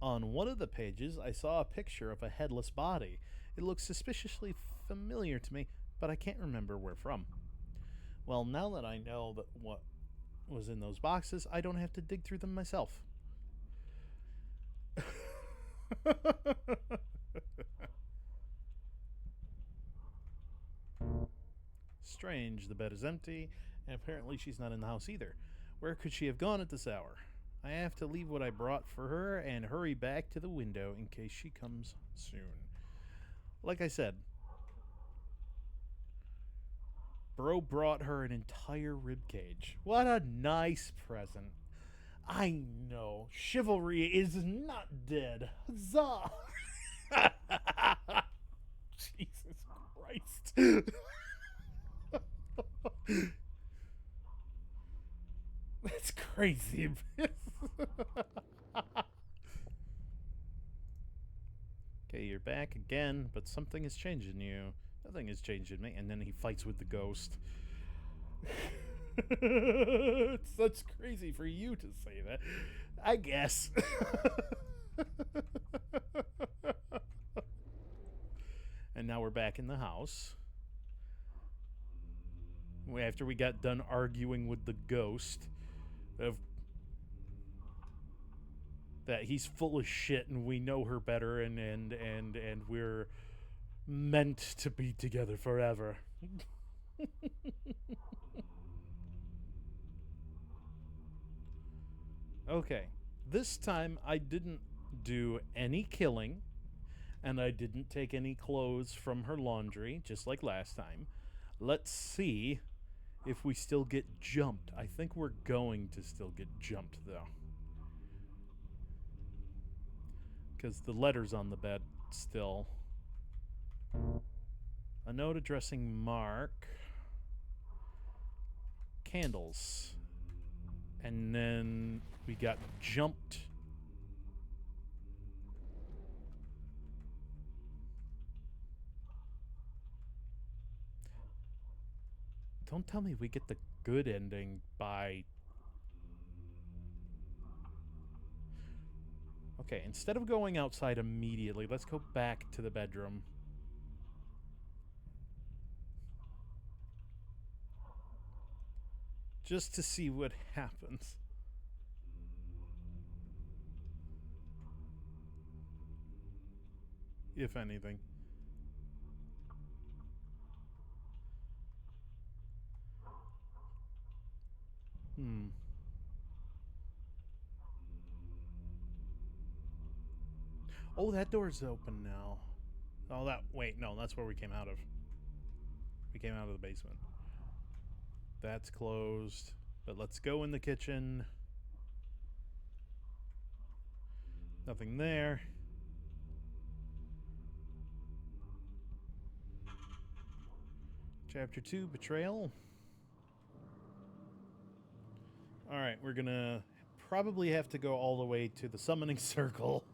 On one of the pages, I saw a picture of a headless body. It looked suspiciously familiar to me, but I can't remember where from. Well, now that I know that what was in those boxes, I don't have to dig through them myself. Strange, the bed is empty, and apparently she's not in the house either. Where could she have gone at this hour? I have to leave what I brought for her and hurry back to the window in case she comes soon. Like I said, Bro brought her an entire rib cage. What a nice present. I know, chivalry is not dead. Huzzah! Jesus Christ. That's crazy. Okay, you're back again, but something has changed in you. Nothing has changed in me. And then he fights with the ghost. That's crazy for you to say that. I guess. And now we're back in the house. After we got done arguing with the ghost of that he's full of shit and we know her better and we're meant to be together forever. Okay, this time I didn't do any killing and I didn't take any clothes from her laundry, just like last time. Let's see if we still get jumped. I think we're going to still get jumped, though. Because the letter's on the bed still. A note addressing Mark. Candles. And then we got jumped. Don't tell me we get the good ending by... Okay, instead of going outside immediately, let's go back to the bedroom. Just to see what happens. If anything. Oh, that door's open now. Oh, wait, no, that's where we came out of. We came out of the basement. That's closed. But let's go in the kitchen. Nothing there. Chapter 2, Betrayal. Alright, we're gonna probably have to go all the way to the summoning circle.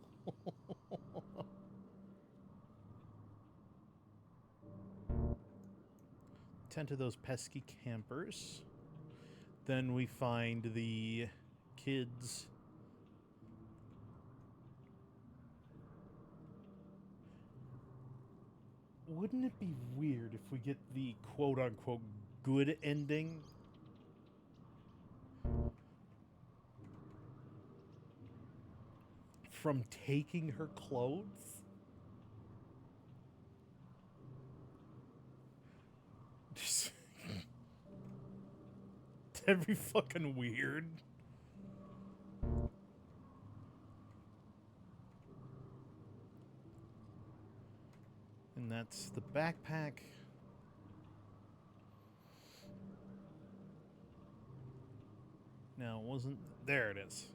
Tend to those pesky campers. Then we find the kids. Wouldn't it be weird if we get the quote-unquote good ending? From taking her clothes? That'd be fucking weird. And that's the backpack. Now, wasn't... There it is.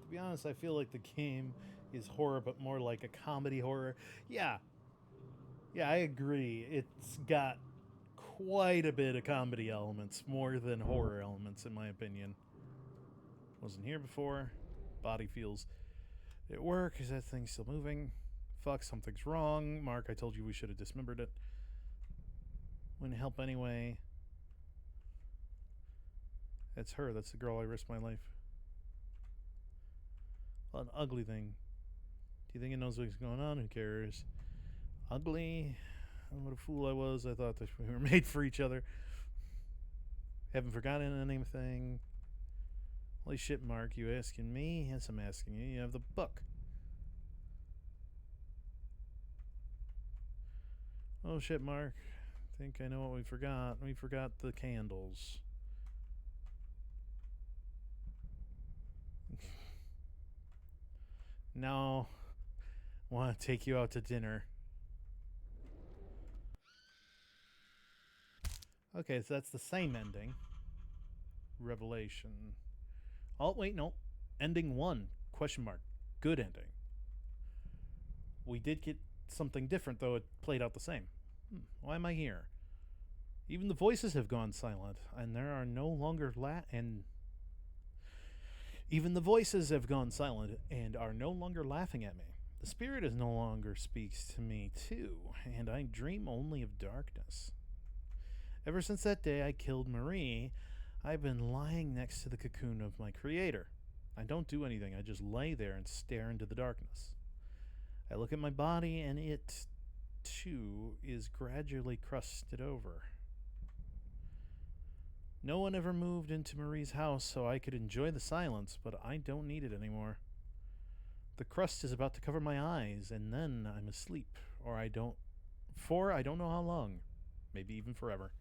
To be honest, I feel like the game is horror, but more like a comedy horror. Yeah, I agree. It's got quite a bit of comedy elements, more than horror elements, in my opinion. Wasn't here before. Body feels at work. Is that thing still moving? Fuck, something's wrong. Mark, I told you we should have dismembered it. Wouldn't help anyway. That's her. That's the girl I risked my life. Well, an ugly thing. Do you think it knows what's going on? Who cares? Ugly? What a fool I was. I thought that we were made for each other. Haven't forgotten anything. Holy shit, Mark. You asking me? Yes, I'm asking you. You have the book. Oh shit, Mark. I think I know what we forgot. We forgot the candles. No. I want to take you out to dinner. Okay, so that's the same ending. Revelation. Oh, wait, no. Ending 1. Question mark. Good ending. We did get something different, though it played out the same. Why am I here? Even the voices have gone silent, and there are no longer even the voices have gone silent and are no longer laughing at me. The spirit is no longer speaks to me too, and I dream only of darkness. Ever since that day I killed Marie, I've been lying next to the cocoon of my creator. I don't do anything, I just lay there and stare into the darkness. I look at my body and it, too, is gradually crusted over. No one ever moved into Marie's house so I could enjoy the silence, but I don't need it anymore. The crust is about to cover my eyes, and then I'm asleep, for I don't know how long, maybe even forever.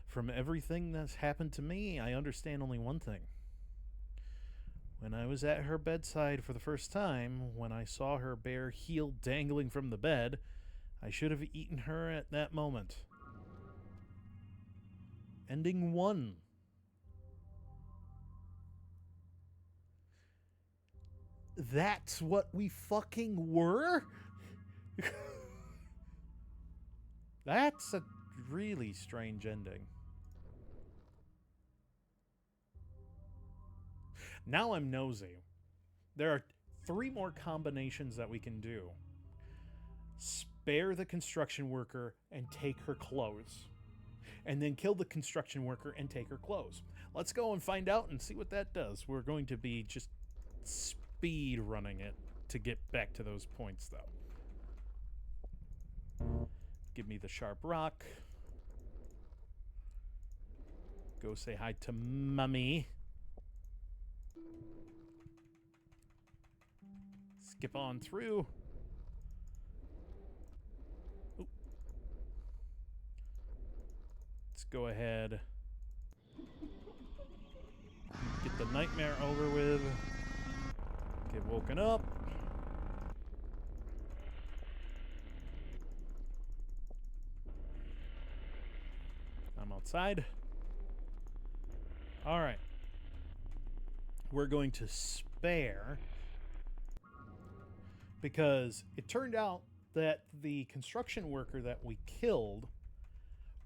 From everything that's happened to me, I understand only one thing. When I was at her bedside for the first time, when I saw her bare heel dangling from the bed, I should have eaten her at that moment. Ending 1. That's what we fucking were? That's a really strange ending. Now I'm nosy. There are 3 more combinations that we can do. Spare the construction worker and take her clothes. And then kill the construction worker and take her clothes. Let's go and find out and see what that does. We're going to be just speed running it to get back to those points, though. Give me the sharp rock. Go say hi to Mummy. Skip on through. Oop. Let's go ahead. Get the nightmare over with. Get woken up. I'm outside. All right. We're going to spare because it turned out that the construction worker that we killed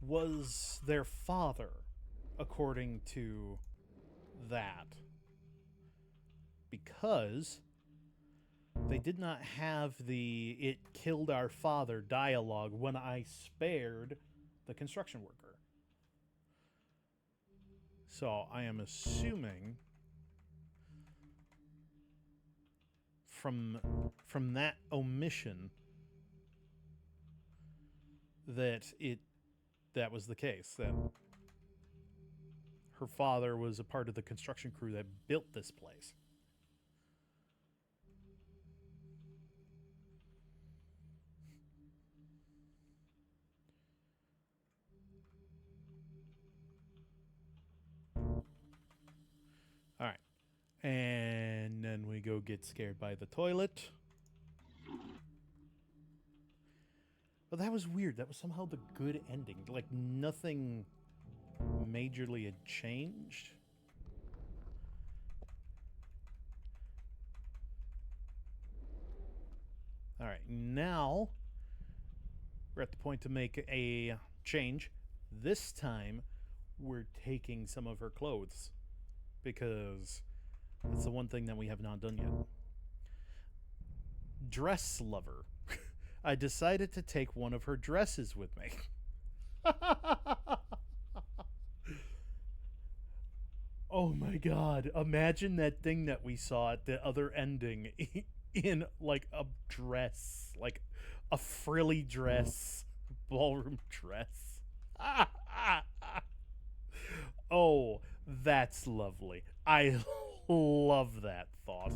was their father, according to that. Because they did not have the "it killed our father" dialogue when I spared the construction worker. So I am assuming from that omission that was the case, that her father was a part of the construction crew that built this place. All right. And then we go get scared by the toilet. But that was weird. That was somehow the good ending. Like, nothing majorly had changed. All right. Now, we're at the point to make a change. This time, we're taking some of her clothes, because that's the one thing that we have not done yet. Dress lover. I decided to take one of her dresses with me. Oh my god. Imagine that thing that we saw at the other ending in like a dress, like a frilly dress, ballroom dress. Oh, that's lovely. I love that thought.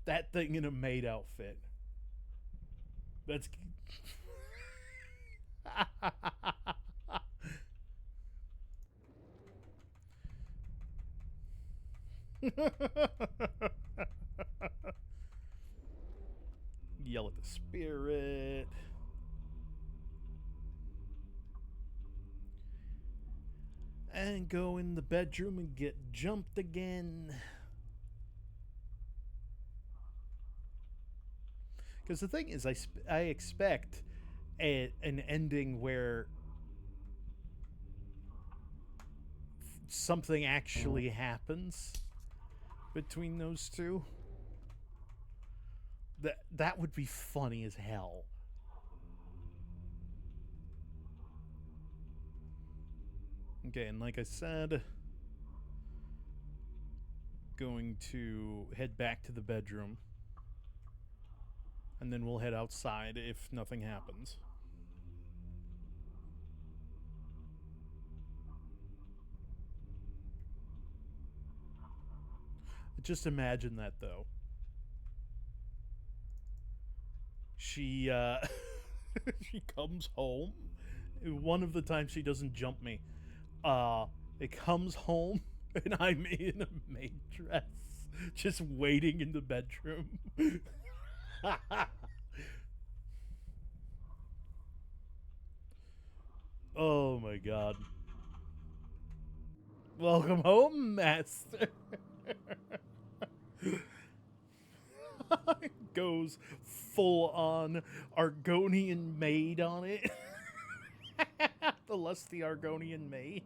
That thing in a maid outfit. That's. Yell at the spirit. And go in the bedroom and get jumped again. Because the thing is, I expect an ending where something actually happens between those two. That would be funny as hell. Okay, and like I said, going to head back to the bedroom, and then we'll head outside if nothing happens. Just imagine that, though. She she comes home. One of the times she doesn't jump me. It comes home and I'm in a maid dress, just waiting in the bedroom. Oh my god. Welcome home, master. Goes full on Argonian maid on it. The lusty Argonian maid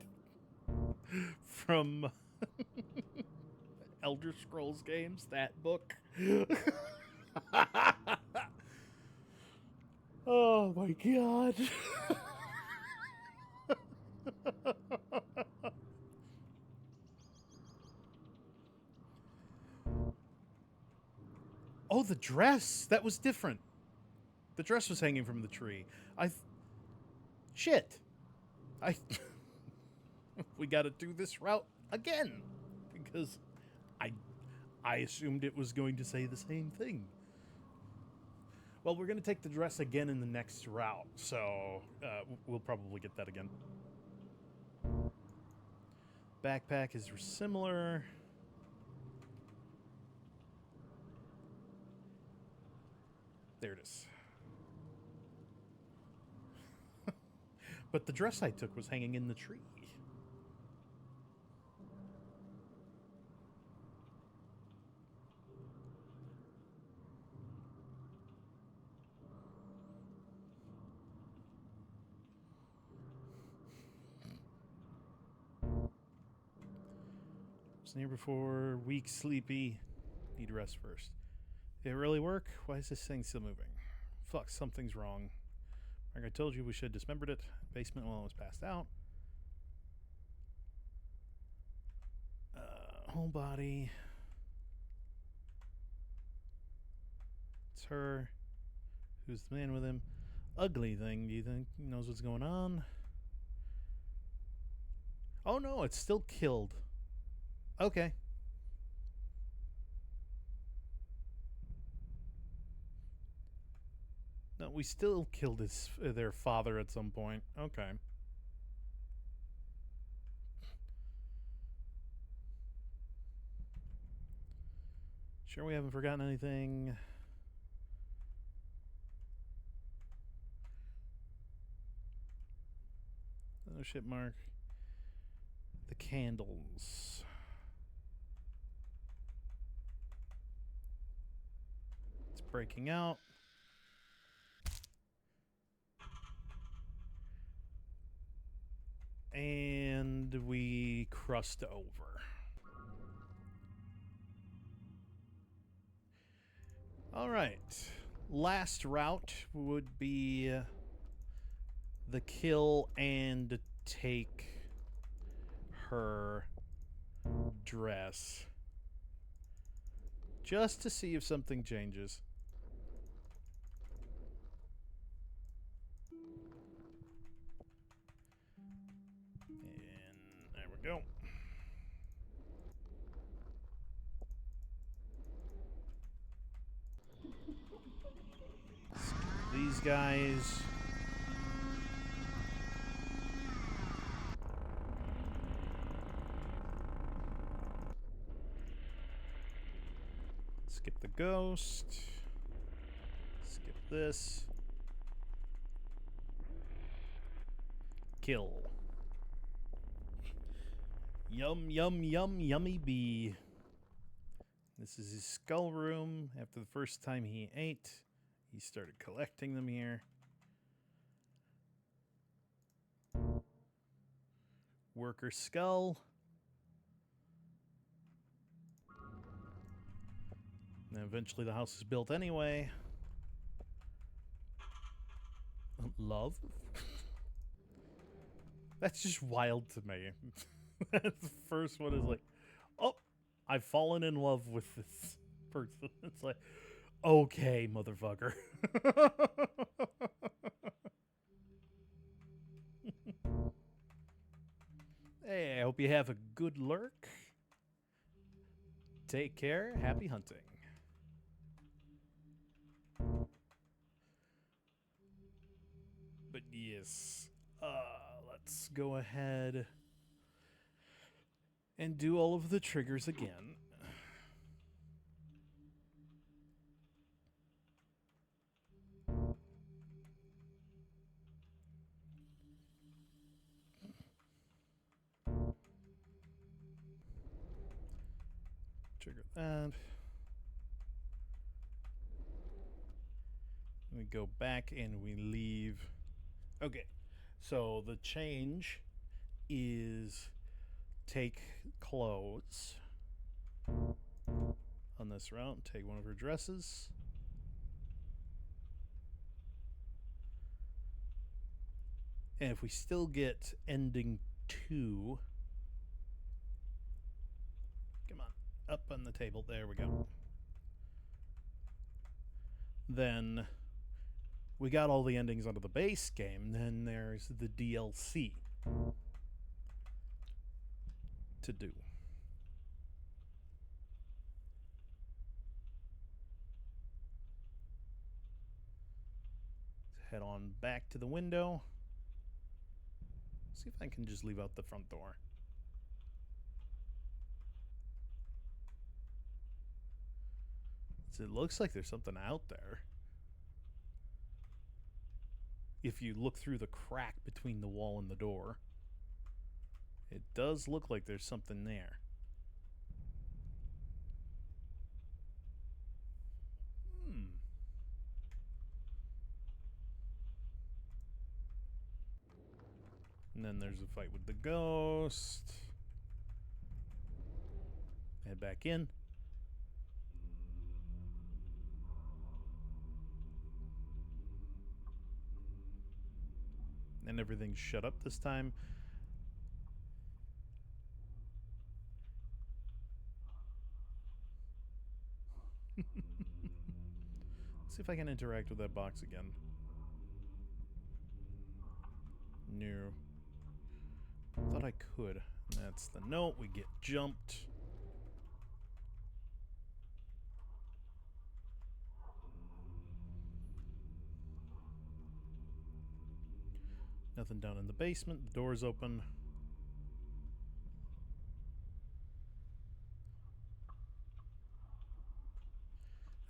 from Elder Scrolls games, that book. Oh my god. Oh, the dress. That was different. The dress was hanging from the tree. Shit. I. We gotta do this route again. Because I assumed it was going to say the same thing. Well, we're going to take the dress again in the next route, so we'll probably get that again. Backpack is similar. There it is. But the dress I took was hanging in the tree. Was near before, weak, sleepy. Need to rest first. Did it really work? Why is this thing still moving? Fuck, something's wrong. Like I told you, we should have dismembered it. Basement while it was passed out. Whole body. It's her. Who's the man with him? Ugly thing. Do you think he knows what's going on? Oh no, it's still killed. Okay. No, we still killed their father at some point. Okay. Sure we haven't forgotten anything. Oh shit, Mark. The candles. It's breaking out. And we crust over. All right. Last route would be the kill and take her dress. Just to see if something changes. And there we go. These guys. Skip the ghost. Skip this. Kill. Yum, yum, yum, yummy bee. This is his skull room. After the first time he ate, he started collecting them here. Worker skull. And eventually the house is built anyway. Love? That's just wild to me. The first one is like, oh, I've fallen in love with this person. It's like, okay, motherfucker. Hey, I hope you have a good lurk. Take care. Happy hunting. But yes, let's go ahead and do all of the triggers again. Trigger that. We go back and we leave. Okay, so the change is take clothes on this route. Take one of her dresses. And if we still get ending 2, come on, up on the table. There we go. Then we got all the endings under the base game. Then there's the DLC to do. Let's head on back to the window. See if I can just leave out the front door. So it looks like there's something out there. If you look through the crack between the wall and the door, it does look like there's something there. And then there's a fight with the ghost. Head back in. And everything's shut up this time. See if I can interact with that box again. No. Thought I could. That's the note. We get jumped. Nothing down in the basement. The door's open.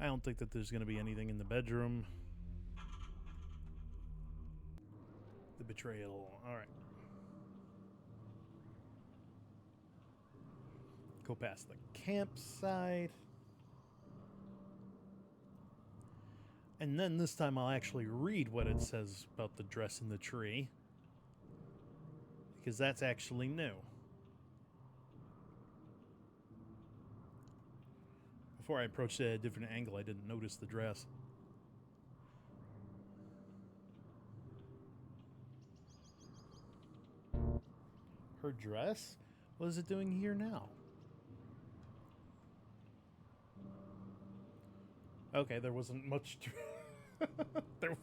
I don't think that there's going to be anything in the bedroom. The betrayal. All right. Go past the campsite. And then this time I'll actually read what it says about the dress in the tree. Because that's actually new. Before I approached it at a different angle, I didn't notice the dress. Her dress? What is it doing here now? Okay, there wasn't much. There,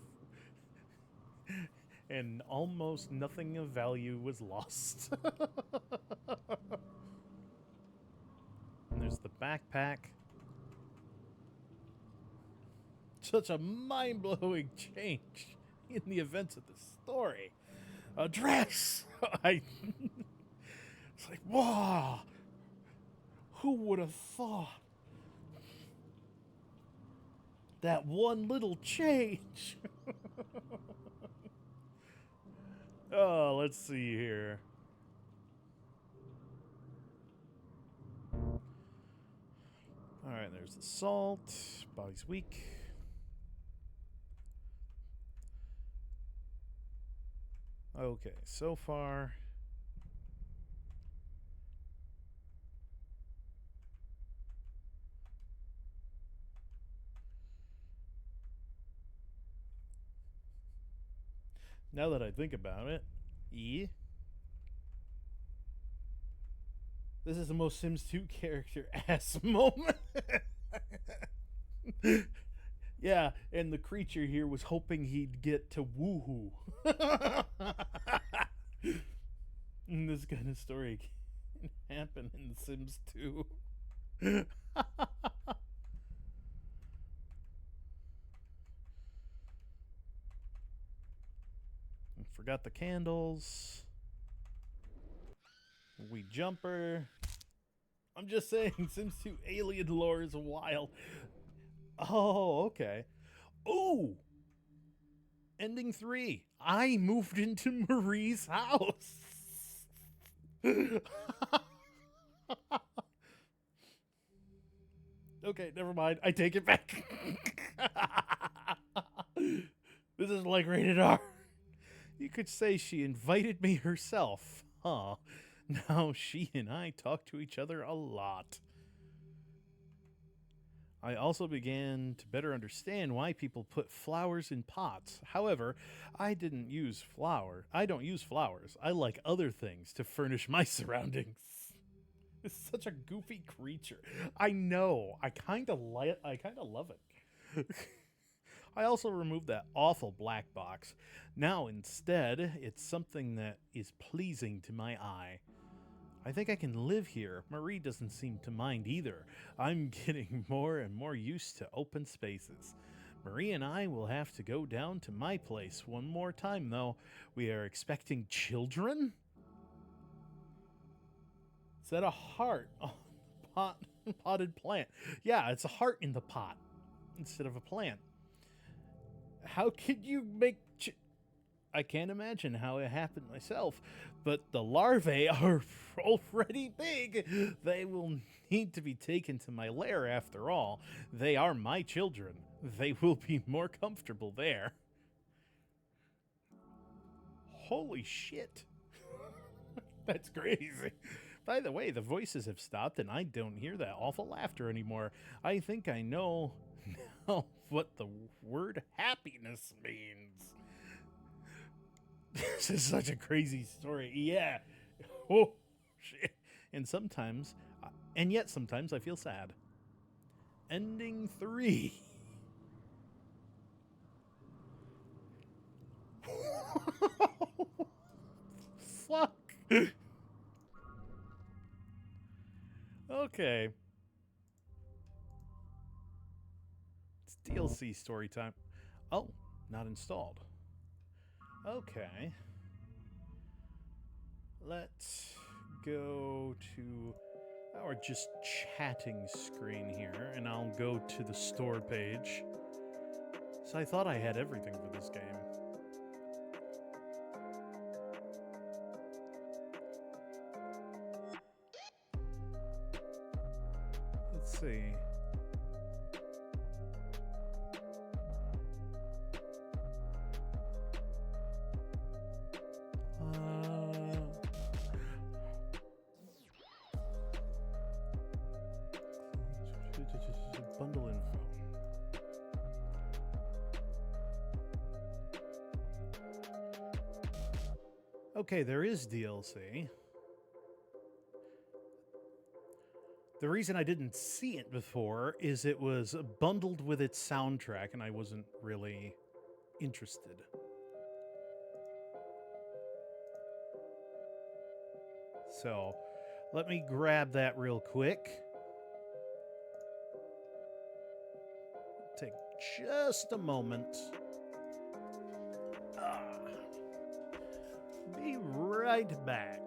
and almost nothing of value was lost. And there's the backpack. Such a mind-blowing change in the events of the story. A dress! It's like, wow! Who would have thought? That one little change. Oh, let's see here. Alright, there's the salt. Body's weak. Okay, so far. Now that I think about it, this is the most Sims 2 character ass moment. Yeah, and the creature here was hoping he'd get to woohoo. And this kind of story can happen in The Sims 2. Forgot the candles. We jumper. I'm just saying, Sims 2 alien lore is wild. Oh, okay. Oh! Ending 3. I moved into Marie's house. Okay, never mind. I take it back. This is like rated R. You could say she invited me herself. Huh. Now she and I talk to each other a lot. I also began to better understand why people put flowers in pots. However, I don't use flowers. I like other things to furnish my surroundings. It's such a goofy creature. I know. I kind of love it. I also removed that awful black box. Now instead, it's something that is pleasing to my eye. I think I can live here. Marie doesn't seem to mind either. I'm getting more and more used to open spaces. Marie and I will have to go down to my place one more time, though. We are expecting children? Is that a heart on the potted plant? Yeah, it's a heart in the pot instead of a plant. How could you make... I can't imagine how it happened myself, but the larvae are already big. They will need to be taken to my lair after all. They are my children. They will be more comfortable there. Holy shit. That's crazy. By the way, the voices have stopped and I don't hear that awful laughter anymore. I think I know now what the word happiness means. This is such a crazy story. Yeah. Oh, shit. And yet sometimes I feel sad. Ending 3. Fuck. Okay. It's DLC story time. Oh, not installed. Okay. Let's go to our just chatting screen here, and I'll go to the store page. So I thought I had everything for this game. Let's see. Bundle info. Okay, there is DLC. The reason I didn't see it before is it was bundled with its soundtrack, and I wasn't really interested. So, let me grab that real quick. Take just a moment. Be right back.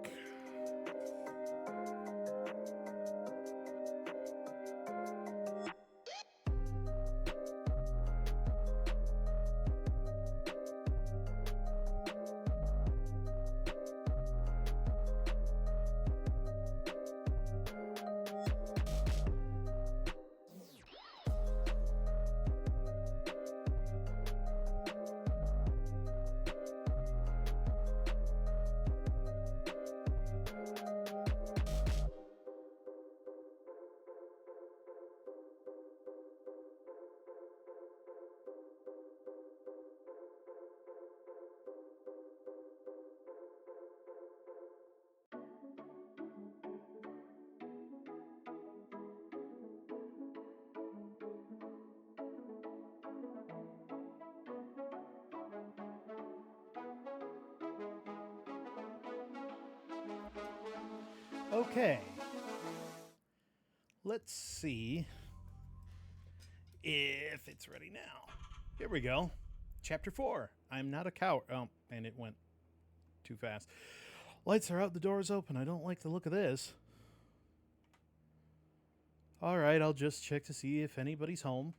Okay. Let's see if it's ready now. Here we go. Chapter 4. I'm not a coward. Oh, and it went too fast. Lights are out, the door's open. I don't like the look of this. Alright, I'll just check to see if anybody's home.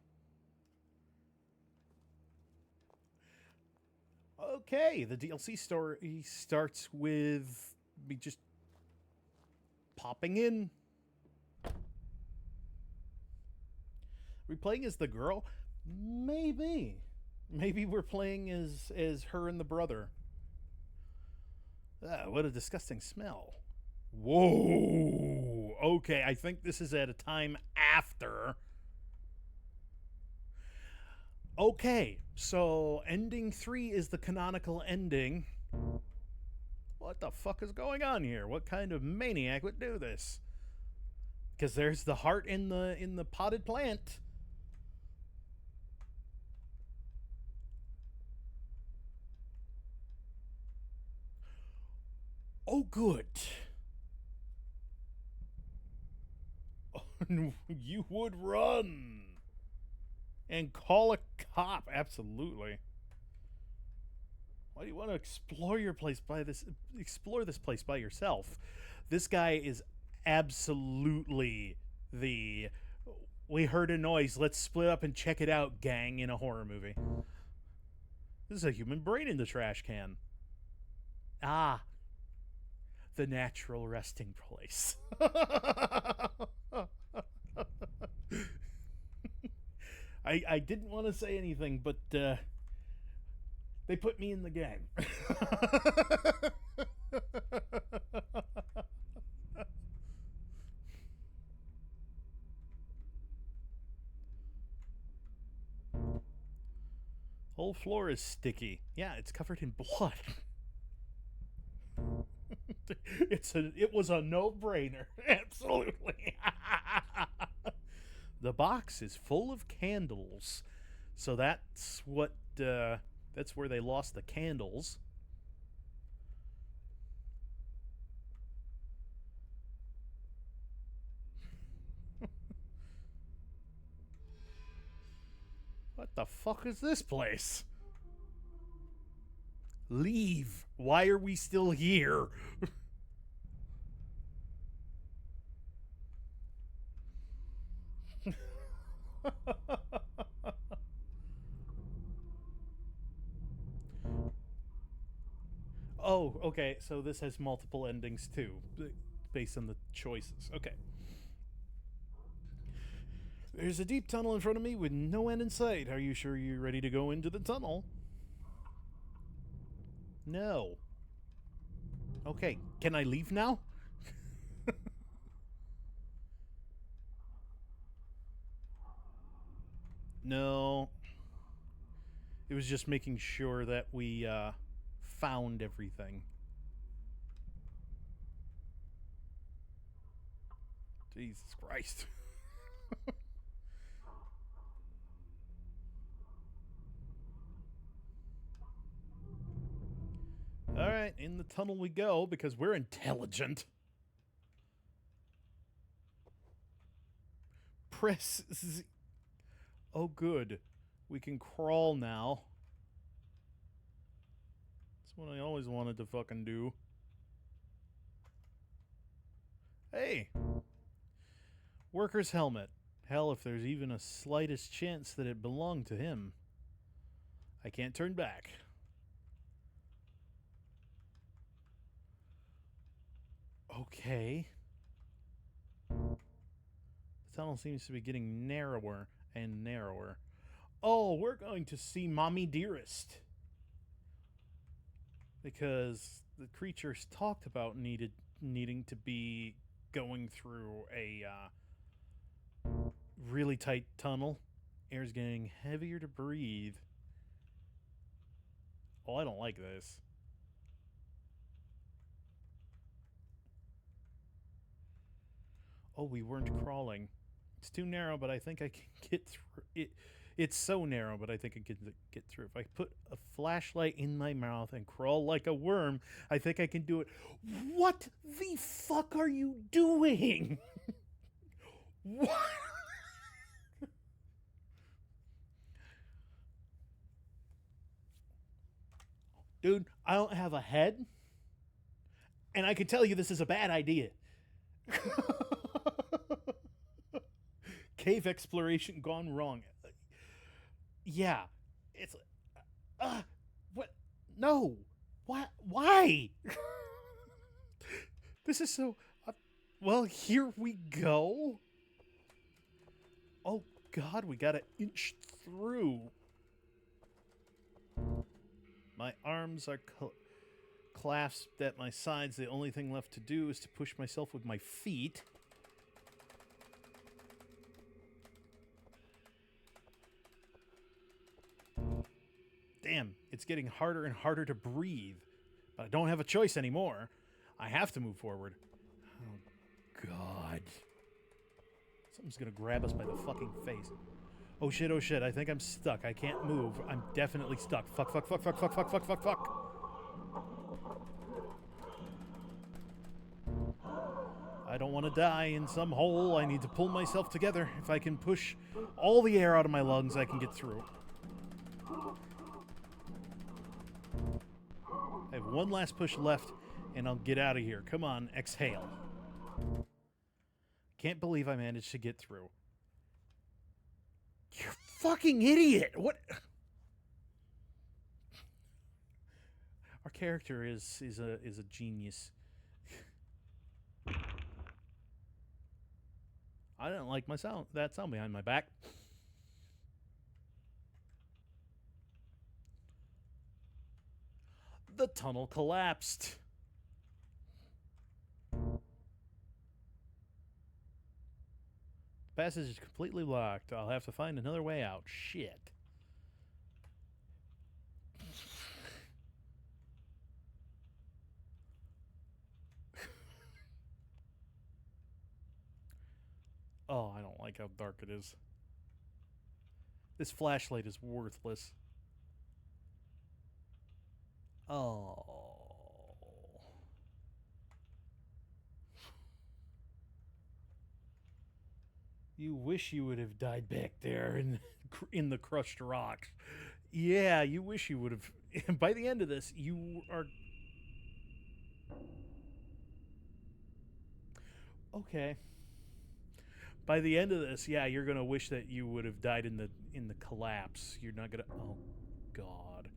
Okay, the DLC story starts with me just popping in. Are we playing as the girl? Maybe. Maybe we're playing as her and the brother. What a disgusting smell. Whoa. Okay, I think this is at a time after. Okay, so ending 3 is the canonical ending. What the fuck is going on here? What kind of maniac would do this? Because there's the heart in the potted plant. Oh, good. You would run and call a cop. Absolutely. Why do you want to explore this place by yourself? This guy is absolutely the we heard a noise, let's split up and check it out gang in a horror movie. This is a human brain in the trash can. Ah, the natural resting place. I didn't want to say anything, but they put me in the game. Whole floor is sticky. Yeah, it's covered in blood. It was a no-brainer. Absolutely. The box is full of candles. So that's that's where they lost the candles. What the fuck is this place? Leave. Why are we still here? Oh, okay, so this has multiple endings too, based on the choices. Okay. There's a deep tunnel in front of me with no end in sight. Are you sure you're ready to go into the tunnel? No. Okay, can I leave now? No. It was just making sure that we found everything. Jesus Christ. Alright, in the tunnel we go because we're intelligent. Press Z. Oh, good. We can crawl now. That's what I always wanted to fucking do. Hey! Worker's helmet. Hell, if there's even a slightest chance that it belonged to him. I can't turn back. Okay. The tunnel seems to be getting narrower and narrower. Oh, we're going to see Mommy Dearest. Because the creatures talked about needing to be going through a really tight tunnel. Air's getting heavier to breathe. Oh, I don't like this. Oh, we weren't crawling. It's too narrow, but I think I can get through it. It's so narrow, but I think I can get through. If I put a flashlight in my mouth and crawl like a worm, I think I can do it. What the fuck are you doing? What? Dude, I don't have a head, and I can tell you this is a bad idea. Cave exploration gone wrong. Yeah, it's what? No, what? Why? This is so. Well, here we go. Oh God, we gotta inch through. My arms are clasped at my sides. The only thing left to do is to push myself with my feet. Damn, it's getting harder and harder to breathe. But I don't have a choice anymore. I have to move forward. Oh, God. Something's gonna grab us by the fucking face. Oh shit, I think I'm stuck. I can't move. I'm definitely stuck. Fuck. I don't want to die in some hole. I need to pull myself together. If I can push all the air out of my lungs, I can get through. I have one last push left, and I'll get out of here. Come on, exhale. Can't believe I managed to get through. You fucking idiot! What? Our character is a genius. I didn't like my sound. That sound behind my back. The tunnel collapsed. The passage is completely locked. I'll have to find another way out. Shit. Oh, I don't like how dark it is. This flashlight is worthless. Oh. You wish you would have died back there in the crushed rocks. Yeah, you wish you would have. By the end of this, you are. Okay. By the end of this, yeah, you're gonna wish that you would have died in the collapse. You're not gonna. Oh, God.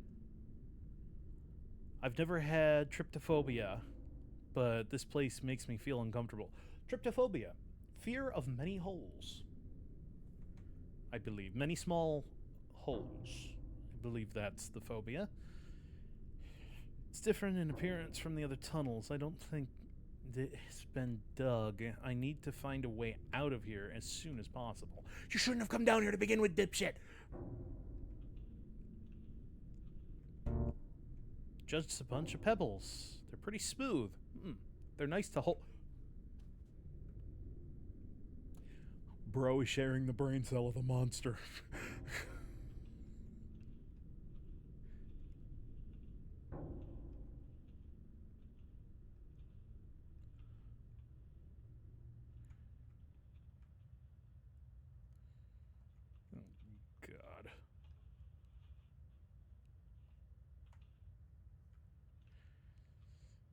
I've never had tryptophobia, but this place makes me feel uncomfortable. Tryptophobia, fear of many holes. I believe many small holes. I believe that's the phobia. It's different in appearance from the other tunnels. I don't think it's been dug. I need to find a way out of here as soon as possible. You shouldn't have come down here to begin with, dipshit. Just a bunch of pebbles. They're pretty smooth. They're nice to hold. Bro is sharing the brain cell with a monster. God.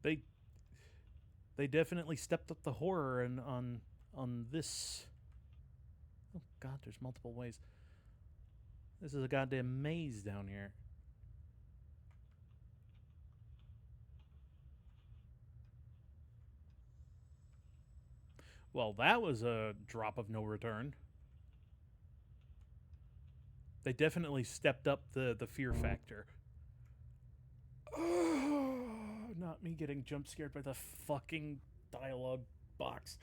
They they definitely stepped up the horror and on this. Oh God, there's multiple ways. This is a goddamn maze down here. Well, that was a drop of no return. They definitely stepped up the fear factor. Not me getting jump scared by the fucking dialogue box.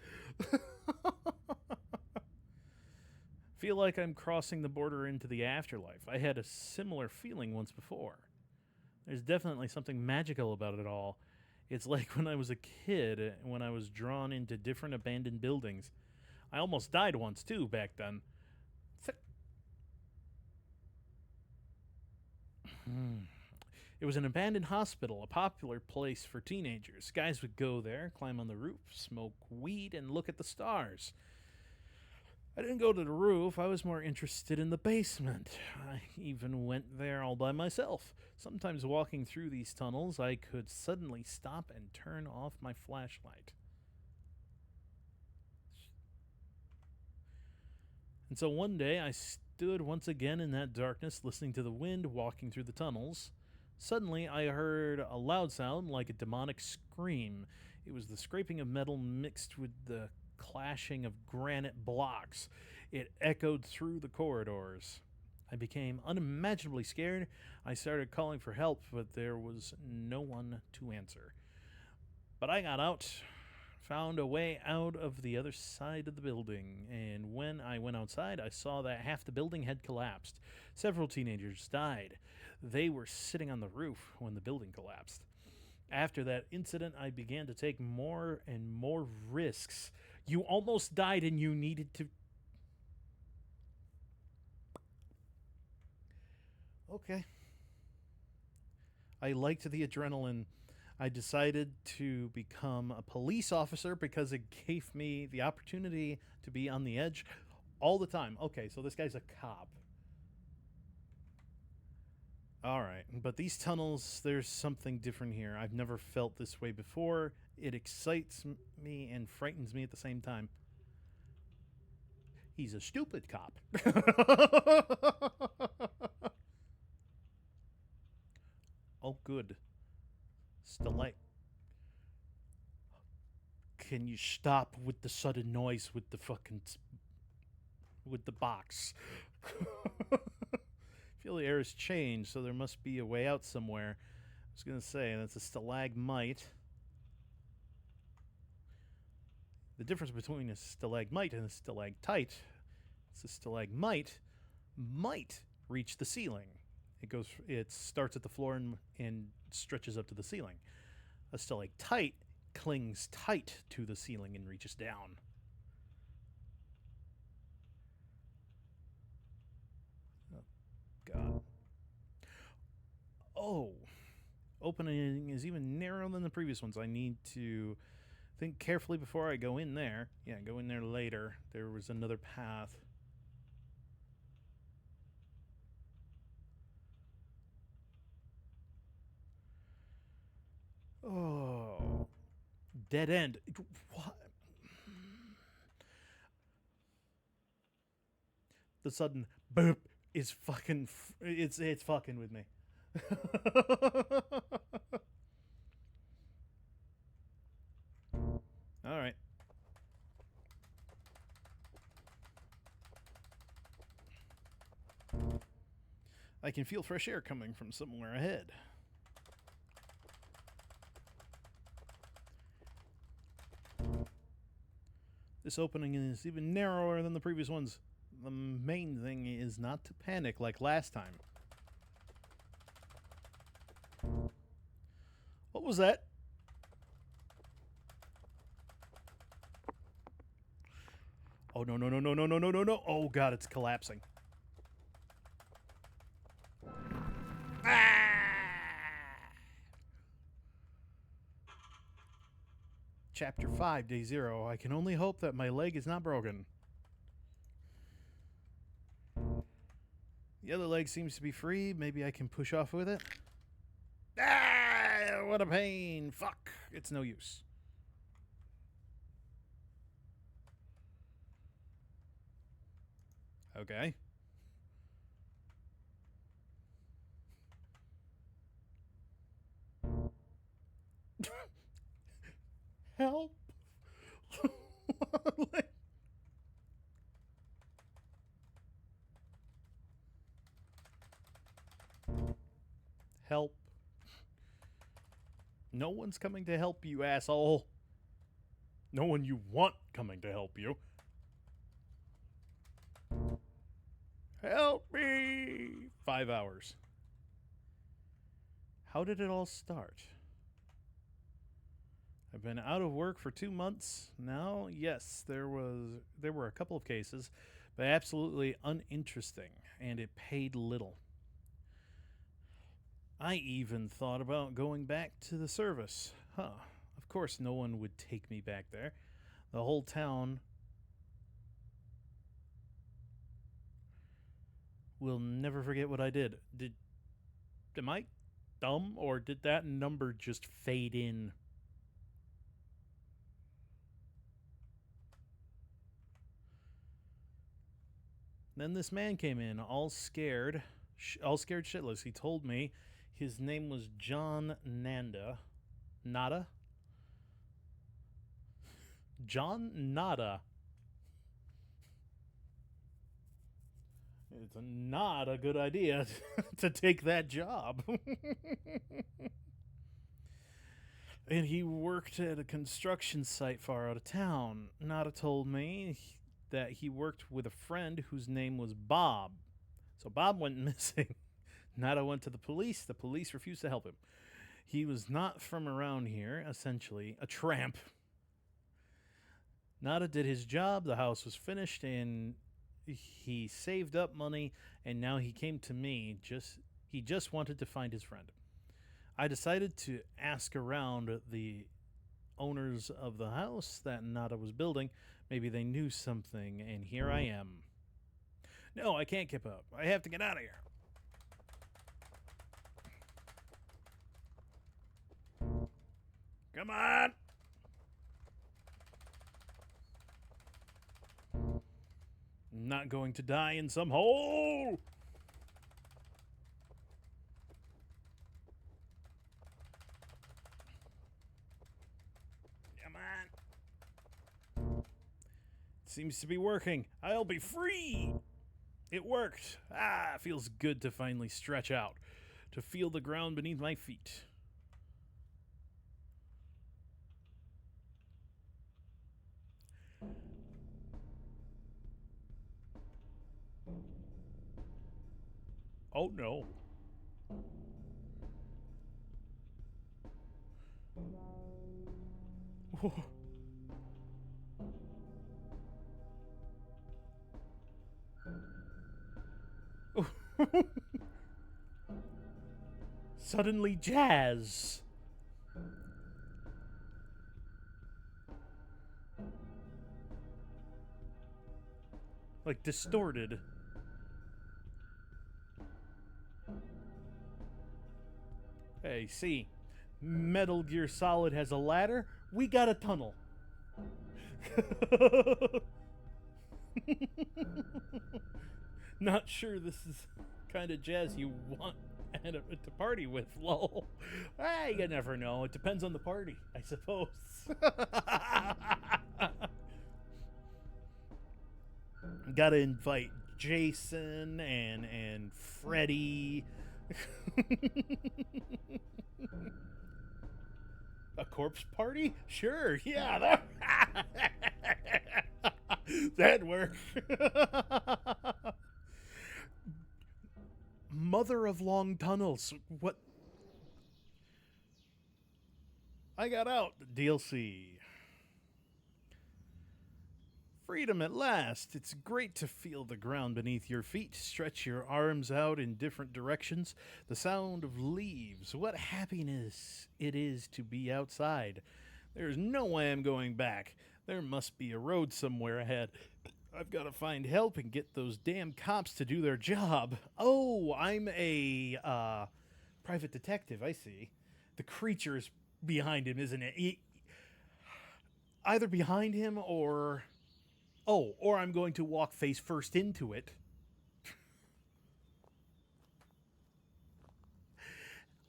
Feel like I'm crossing the border into the afterlife. I had a similar feeling once before. There's definitely something magical about it all. It's like when I was a kid, when I was drawn into different abandoned buildings. I almost died once, too, back then. It was an abandoned hospital, a popular place for teenagers. Guys would go there, climb on the roof, smoke weed, and look at the stars. I didn't go to the roof, I was more interested in the basement. I even went there all by myself. Sometimes walking through these tunnels, I could suddenly stop and turn off my flashlight. And so one day I stood once again in that darkness, listening to the wind walking through the tunnels. Suddenly I heard a loud sound like a demonic scream. It was the scraping of metal mixed with the clashing of granite blocks. It echoed through the corridors. I became unimaginably scared. I started calling for help, but there was no one to answer. But I got out, found a way out of the other side of the building, and when I went outside, I saw that half the building had collapsed. Several teenagers died. They were sitting on the roof when the building collapsed. After that incident, I began to take more and more risks. You almost died and you needed to... Okay. I liked the adrenaline. I decided to become a police officer because it gave me the opportunity to be on the edge all the time. Okay, so this guy's a cop. All right, but these tunnels, there's something different here. I've never felt this way before. It excites me and frightens me at the same time. He's a stupid cop. Oh, good. Stalite. Can you stop with the sudden noise with the fucking... with the box? Feel the air has changed, so there must be a way out somewhere. I was going to say, that's a stalagmite. The difference between a stalagmite and a stalactite is a stalagmite might reach the ceiling. It starts at the floor and stretches up to the ceiling. A stalactite clings tight to the ceiling and reaches down. Oh, God. Oh, opening is even narrower than the previous ones. I need to think carefully before I go in there. Yeah, go in there later. There was another path. Oh, dead end. What? The sudden boop is fucking. It's fucking with me. All right. I can feel fresh air coming from somewhere ahead. This opening is even narrower than the previous ones. The main thing is not to panic like last time. What was that? Oh, no, no, no, no, no, no, no, no, no. Oh, God, it's collapsing. Chapter 5, Day 0. I can only hope that my leg is not broken. The other leg seems to be free. Maybe I can push off with it. Ah, what a pain. Fuck. It's no use. Okay. Help. Help. No one's coming to help you, asshole. No one you want coming to help you. Help me! 5 hours. How did it all start? I've been out of work for 2 months now. Yes, there were a couple of cases, but absolutely uninteresting, and it paid little. I even thought about going back to the service. Of course, no one would take me back there. The whole town will never forget what I did. Am I dumb, or did that number just fade in? Then this man came in, all scared shitless. He told me his name was John Nanda. Nada? John Nada. It's not a good idea to take that job. And he worked at a construction site far out of town. Nada told me that he worked with a friend whose name was Bob. So Bob went missing. Nada went to the police. The police refused to help him. He was not from around here, essentially a tramp. Nada did his job. The house was finished, and he saved up money, and now he came to me. He just wanted to find his friend. I decided to ask around the owners of the house that Nada was building. Maybe they knew something, and here I am. No, I can't keep up. I have to get out of here. Come on! I'm not going to die in some hole! Come on. Seems to be working. I'll be free! It worked. Feels good to finally stretch out, to feel the ground beneath my feet. Oh no. Suddenly jazz. Like distorted. Hey, see, Metal Gear Solid has a ladder. We got a tunnel. Not sure this is kind of jazz you want to party with, lol. You never know. It depends on the party, I suppose. Gotta invite Jason and Freddy. A corpse party? Sure, yeah. That worked. Mother of long tunnels. What? I got out. DLC. Freedom at last. It's great to feel the ground beneath your feet. Stretch your arms out in different directions. The sound of leaves. What happiness it is to be outside. There's no way I'm going back. There must be a road somewhere ahead. I've got to find help and get those damn cops to do their job. Oh, I'm a private detective. I see. The creature's behind him, isn't it? Either behind him or. Oh, or I'm going to walk face first into it.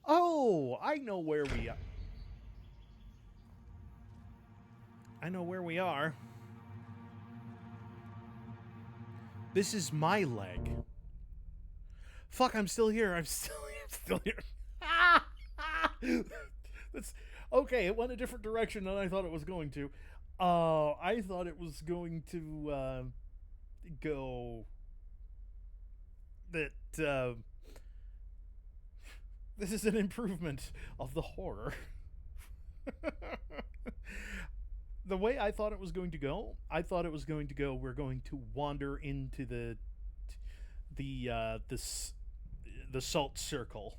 Oh, I know where we are. I know where we are. This is my leg. Fuck, I'm still here. I'm still here. That's okay. It went a different direction than I thought it was going to. I thought it was going to go that this is an improvement of the horror. The way I thought it was going to go, we're going to wander into the salt circle,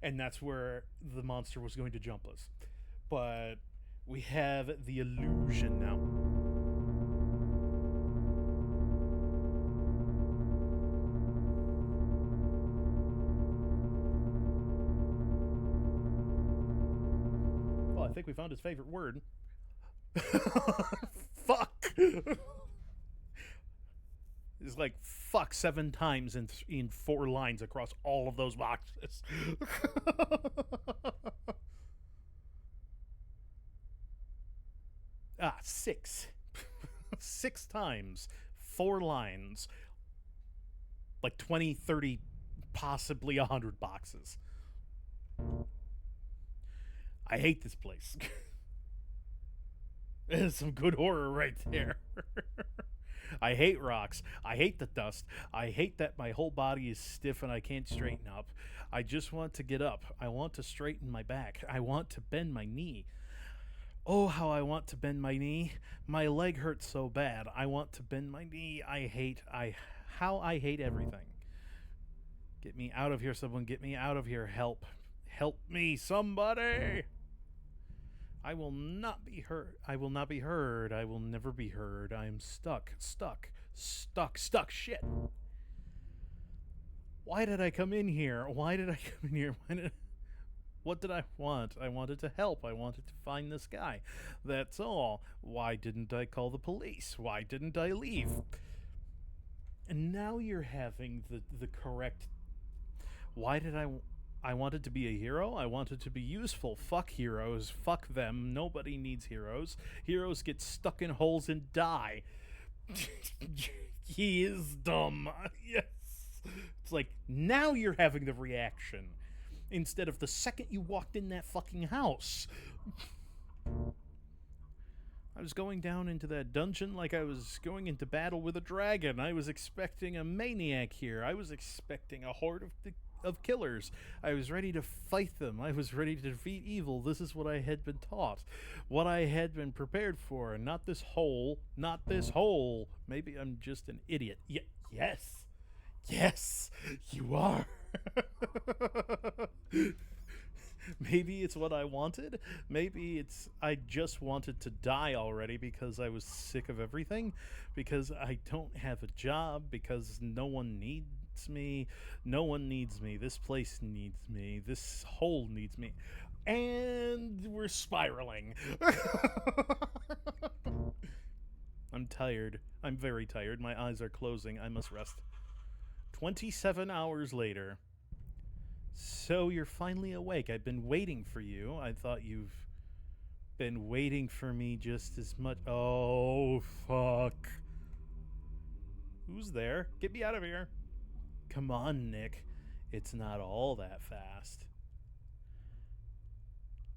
and that's where the monster was going to jump us. But we have the illusion now. Well, I think we found his favorite word. Fuck. It's like fuck 7 times in 4 lines across all of those boxes. 6. 6 times, 4 lines. Like 20, 30, possibly 100 boxes. I hate this place. There's some good horror right there. I hate rocks. I hate the dust. I hate that my whole body is stiff and I can't straighten up. I just want to get up. I want to straighten my back. I want to bend my knee. Oh, how I want to bend my knee. My leg hurts so bad. I want to bend my knee. I hate everything. Get me out of here, someone. Get me out of here. Help. Help me, somebody. I will not be heard. I will not be heard. I will never be heard. I am stuck. Shit. Why did I come in here? What did I want? I wanted to help. I wanted to find this guy. That's all. Why didn't I call the police? Why didn't I leave? And now you're having the correct. Why did I wanted to be a hero. I wanted to be useful. Fuck heroes. Fuck them. Nobody needs heroes. Heroes get stuck in holes and die. He is dumb. Yes. It's like, now you're having the reaction. Instead of the second you walked in that fucking house. I was going down into that dungeon like I was going into battle with a dragon. I was expecting a maniac here. I was expecting a horde of killers. I was ready to fight them. I was ready to defeat evil. This is what I had been taught. What I had been prepared for. Not this hole. Not this hole. Maybe I'm just an idiot. Yes. Yes, you are. Maybe it's what I wanted. Maybe it's I just wanted to die already because I was sick of everything. Because I don't have a job. Because no one needs me. No one needs me. This place needs me. This hole needs me. And we're spiraling. I'm tired. I'm very tired. My eyes are closing. I must rest. 27 hours later. So you're finally awake. I've been waiting for you. I thought you've been waiting for me just as much. Oh, fuck. Who's there? Get me out of here. Come on, Nick. It's not all that fast.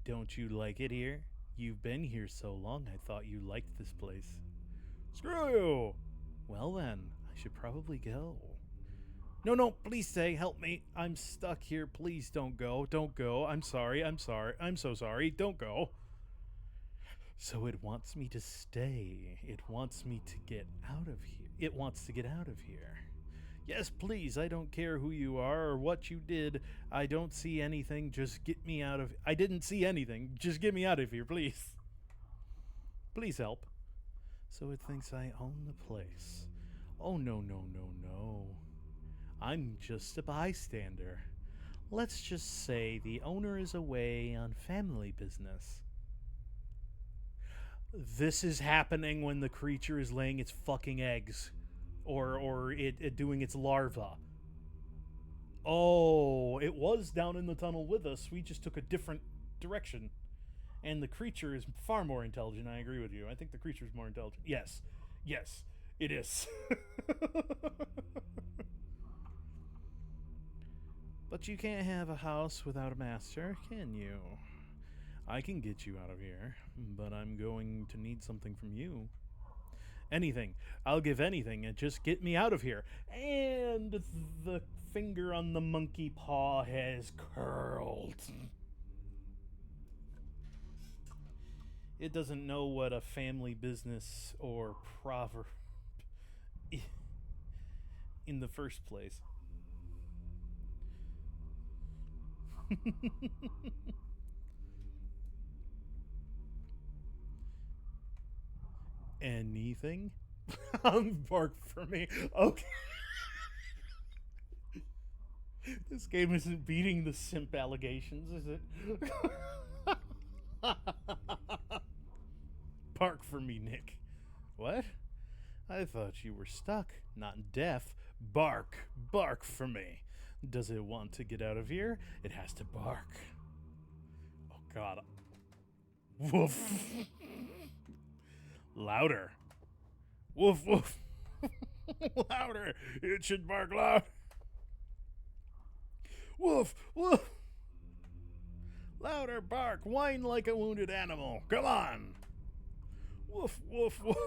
Don't you like it here? You've been here so long, I thought you liked this place. Screw you! Well then, I should probably go. No, no, please stay. Help me. I'm stuck here. Please don't go. Don't go. I'm sorry. I'm sorry. I'm so sorry. Don't go. So it wants me to stay. It wants me to get out of here. It wants to get out of here. Yes, please. I don't care who you are or what you did. I don't see anything. Just get me out of. I didn't see anything. Just get me out of here, please. Please help. So it thinks I own the place. Oh, no, no, no, no. I'm just a bystander. Let's just say the owner is away on family business. This is happening when the creature is laying its fucking eggs. Or it doing its larva. Oh, it was down in the tunnel with us. We just took a different direction. And the creature is far more intelligent. I agree with you. I think the creature is more intelligent. Yes. Yes, it is. But you can't have a house without a master, can you? I can get you out of here, but I'm going to need something from you. Anything. I'll give anything and just get me out of here. And the finger on the monkey paw has curled. It doesn't know what a family business or proverb in the first place. Anything? Bark for me. Okay. This game isn't beating the simp allegations, is it? Bark for me, Nick. What? I thought you were stuck, not deaf. Bark. Bark for me. Does it want to get out of here? It has to bark. Oh, God. Woof. Louder. Woof, woof. Louder. It should bark loud. Woof, woof. Louder, bark. Whine like a wounded animal. Come on. Woof, woof, woof.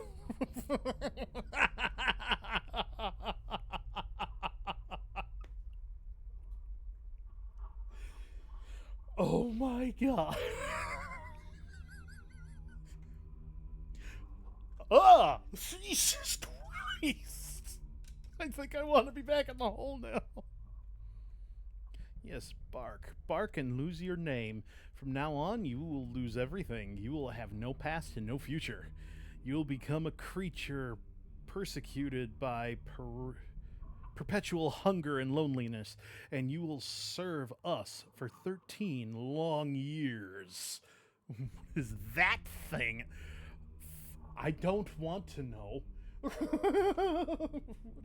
Oh my God. Ah! Jesus Christ! I think I want to be back in the hole now. Yes, bark. Bark and lose your name. From now on, you will lose everything. You will have no past and no future. You will become a creature persecuted by perpetual hunger and loneliness, and you will serve us for 13 long years. What is that thing? I don't want to know. What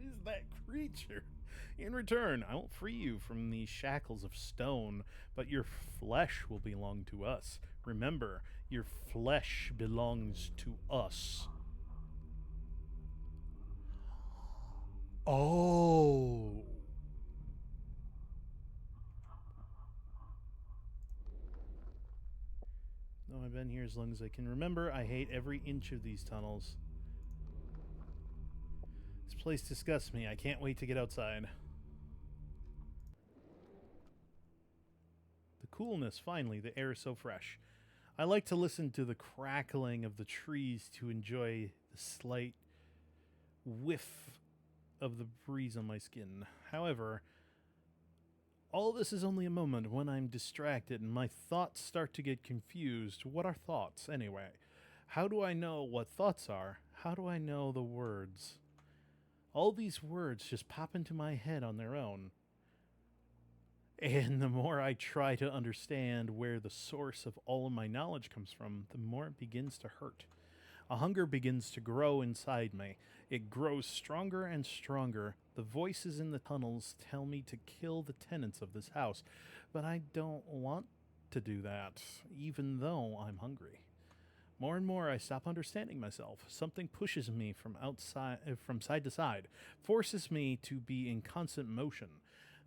is that creature? In return, I will free you from these shackles of stone, but your flesh will belong to us. Remember, your flesh belongs to us. Oh. No, I've been here as long as I can remember. I hate every inch of these tunnels. This place disgusts me. I can't wait to get outside. The coolness, finally. The air is so fresh. I like to listen to the crackling of the trees to enjoy the slight whiff of the breeze on my skin. However, all this is only a moment when I'm distracted and my thoughts start to get confused. What are thoughts, anyway? How do I know what thoughts are? How do I know the words? All these words just pop into my head on their own. And the more I try to understand where the source of all of my knowledge comes from, the more it begins to hurt. A hunger begins to grow inside me. It grows stronger and stronger. The voices in the tunnels tell me to kill the tenants of this house, but I don't want to do that, even though I'm hungry. More and more I stop understanding myself. Something pushes me from side to side, forces me to be in constant motion.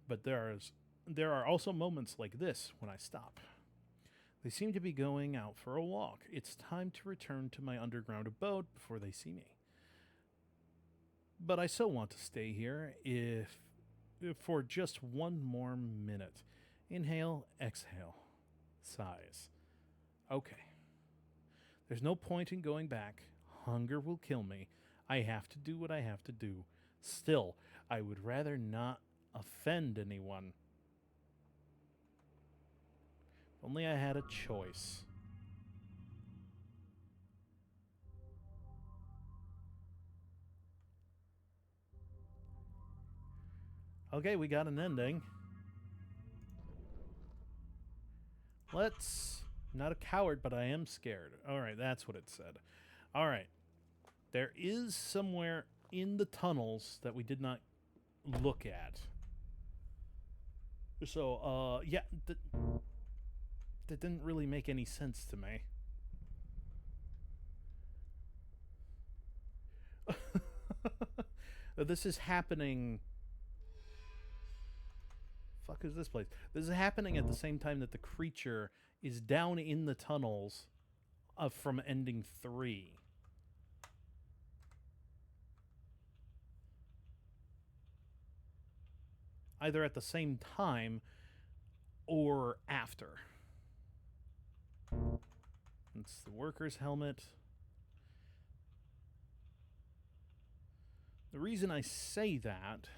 But there are also moments like this when I stop. They seem to be going out for a walk. It's time to return to my underground abode before they see me. But I so want to stay here if for just one more minute. Inhale, exhale, sighs. Okay. There's no point in going back. Hunger will kill me. I have to do what I have to do. Still, I would rather not offend anyone. Only I had a choice. Okay, we got an ending. Let's... Not a coward, but I am scared. Alright, that's what it said. Alright. There is somewhere in the tunnels that we did not look at. So, yeah, that didn't really make any sense to me. This is happening... Fuck is this place? This is happening at the same time that the creature is down in the tunnels from ending 3. Either at the same time or after. It's the worker's helmet. The reason I say that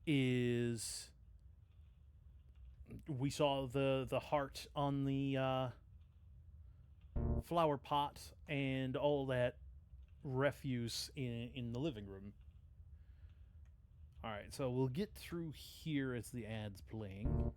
is we saw the heart on the flower pot and all that refuse in the living room. Alright, so we'll get through here as the ad's playing.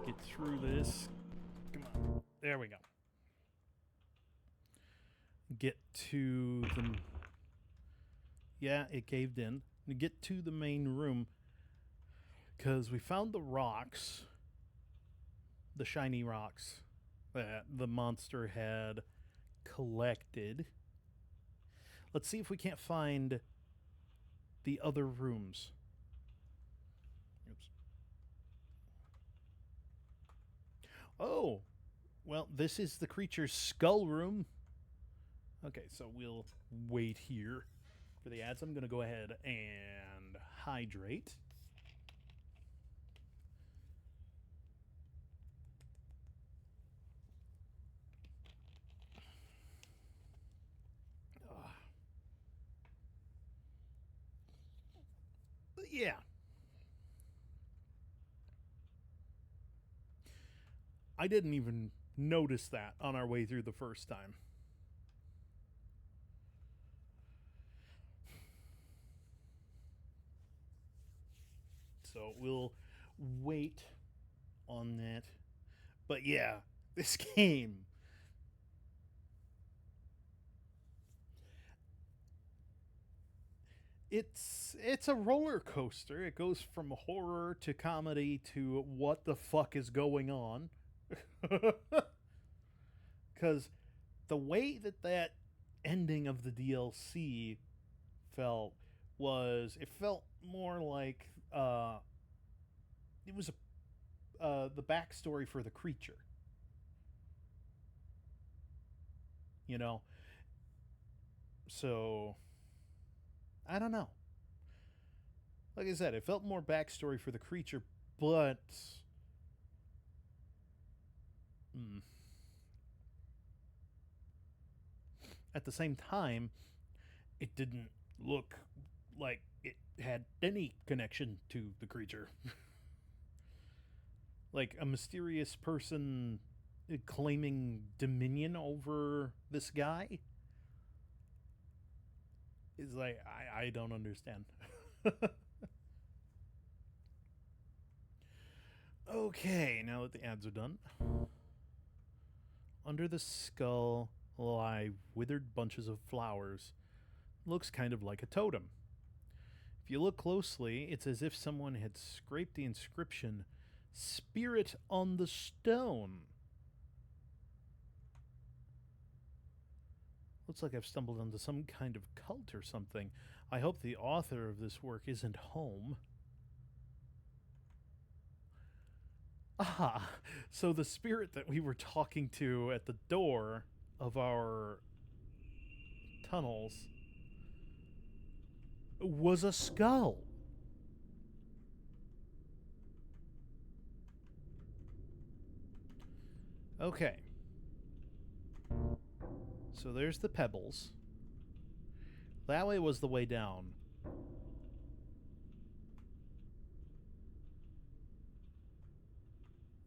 Get through this. Come on. There we go. Get to the... Yeah, it caved in. Get to the main room. Because we found the rocks. The shiny rocks that the monster had collected. Let's see if we can't find the other rooms. Oops. Oh, well, this is the creature's skull room. Okay, so we'll wait here for the ads. I'm going to go ahead and hydrate. Yeah. I didn't even notice that on our way through the first time. So we'll wait on that. But yeah, this game. It's a roller coaster. It goes from horror to comedy to what the fuck is going on. Because the way that ending of the DLC felt was it felt more like it was the backstory for the creature. You know? So, I don't know. Like I said, it felt more backstory for the creature, but... At the same time, it didn't look like it had any connection to the creature. Like a mysterious person claiming dominion over this guy is like, I don't understand. Okay, now that the ads are done. Under the skull lie withered bunches of flowers. Looks kind of like a totem. If you look closely, it's as if someone had scraped the inscription, Spirit on the Stone. Looks like I've stumbled onto some kind of cult or something. I hope the author of this work isn't home. Ah, so the spirit that we were talking to at the door of our tunnels was a skull. Okay. So there's the pebbles. That way was the way down.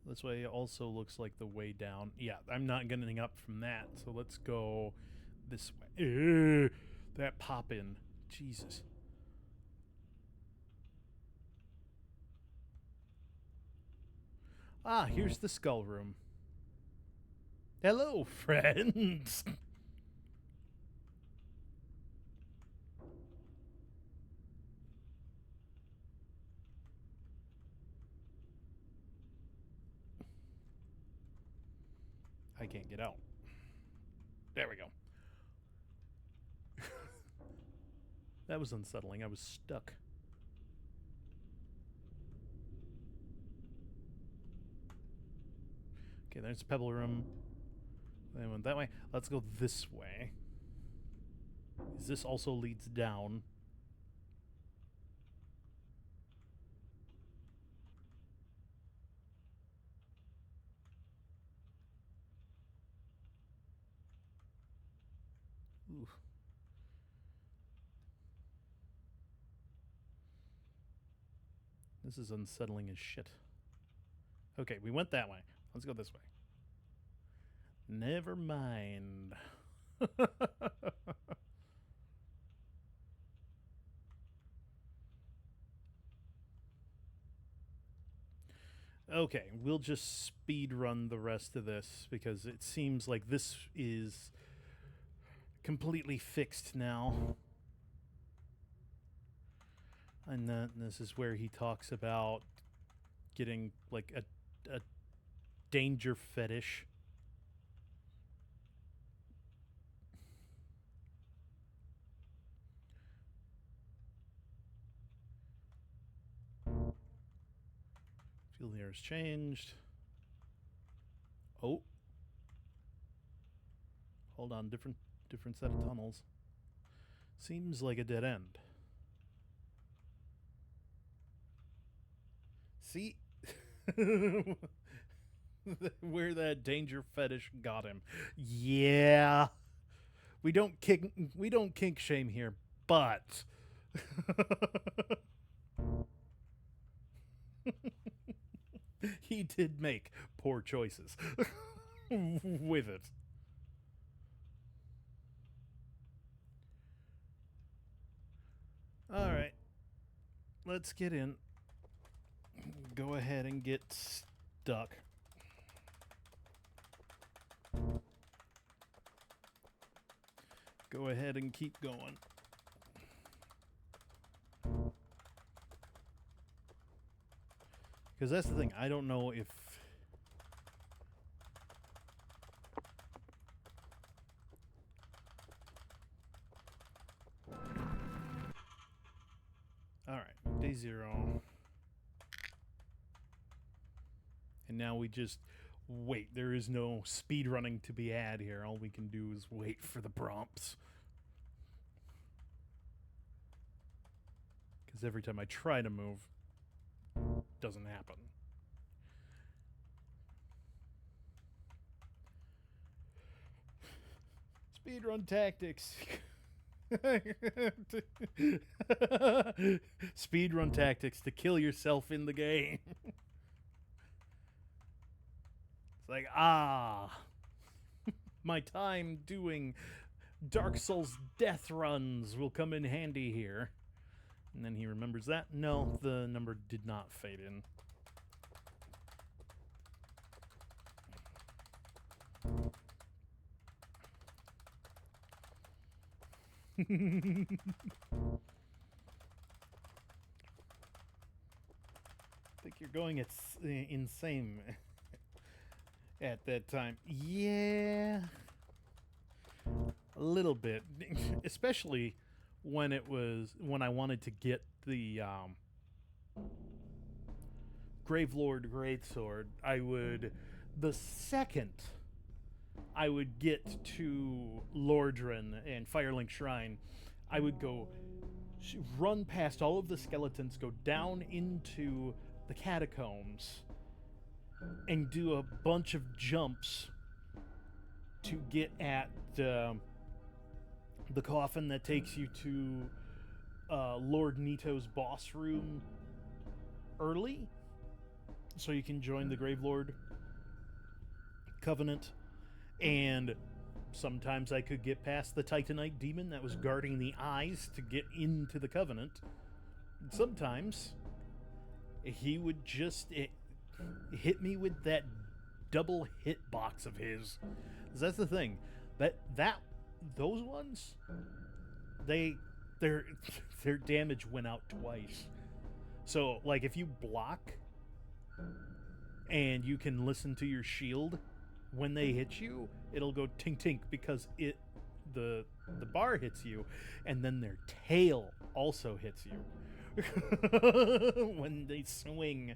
This way also looks like the way down. Yeah, I'm not getting up from that. So let's go this way. Ew, that pop in. Jesus. Ah, here's the skull room. Hello, friends. I can't get out. There we go. That was unsettling. I was stuck. Okay, there's the pebble room. They went that way. Let's go this way. This also leads down. Ooh. This is unsettling as shit. Okay, we went that way. Let's go this way. Never mind. Okay, we'll just speed run the rest of this because it seems like this is completely fixed now. And then this is where he talks about getting like a danger fetish. Field the air has changed. Oh. Hold on, different set of tunnels. Seems like a dead end. See? Where that danger fetish got him. Yeah. We don't kink shame here, but he did make poor choices with it. All right. Let's get in. Go ahead and get stuck. Go ahead and keep going. Because that's the thing. I don't know if... Alright, day 0. And now we just wait. There is no speed running to be had here. All we can do is wait for the prompts. Because every time I try to move, it doesn't happen. Speedrun tactics. Speedrun tactics to kill yourself in the game. It's like, my time doing Dark Souls death runs will come in handy here. And then he remembers that. No, the number did not fade in. you're going insane at that time. Yeah, a little bit, especially when I wanted to get the Gravelord Greatsword. The second I would get to Lordran and Firelink Shrine, I would go run past all of the skeletons, go down into the catacombs, and do a bunch of jumps to get at the coffin that takes you to Lord Nito's boss room early, so you can join the Gravelord Covenant. And sometimes I could get past the Titanite demon that was guarding the eyes to get into the Covenant. Sometimes he would just hit me with that double hit box of his. That's the thing. Those ones, their damage went out twice. So like if you block and you can listen to your shield, when they hit you, it'll go tink tink because the bar hits you, and then their tail also hits you when they swing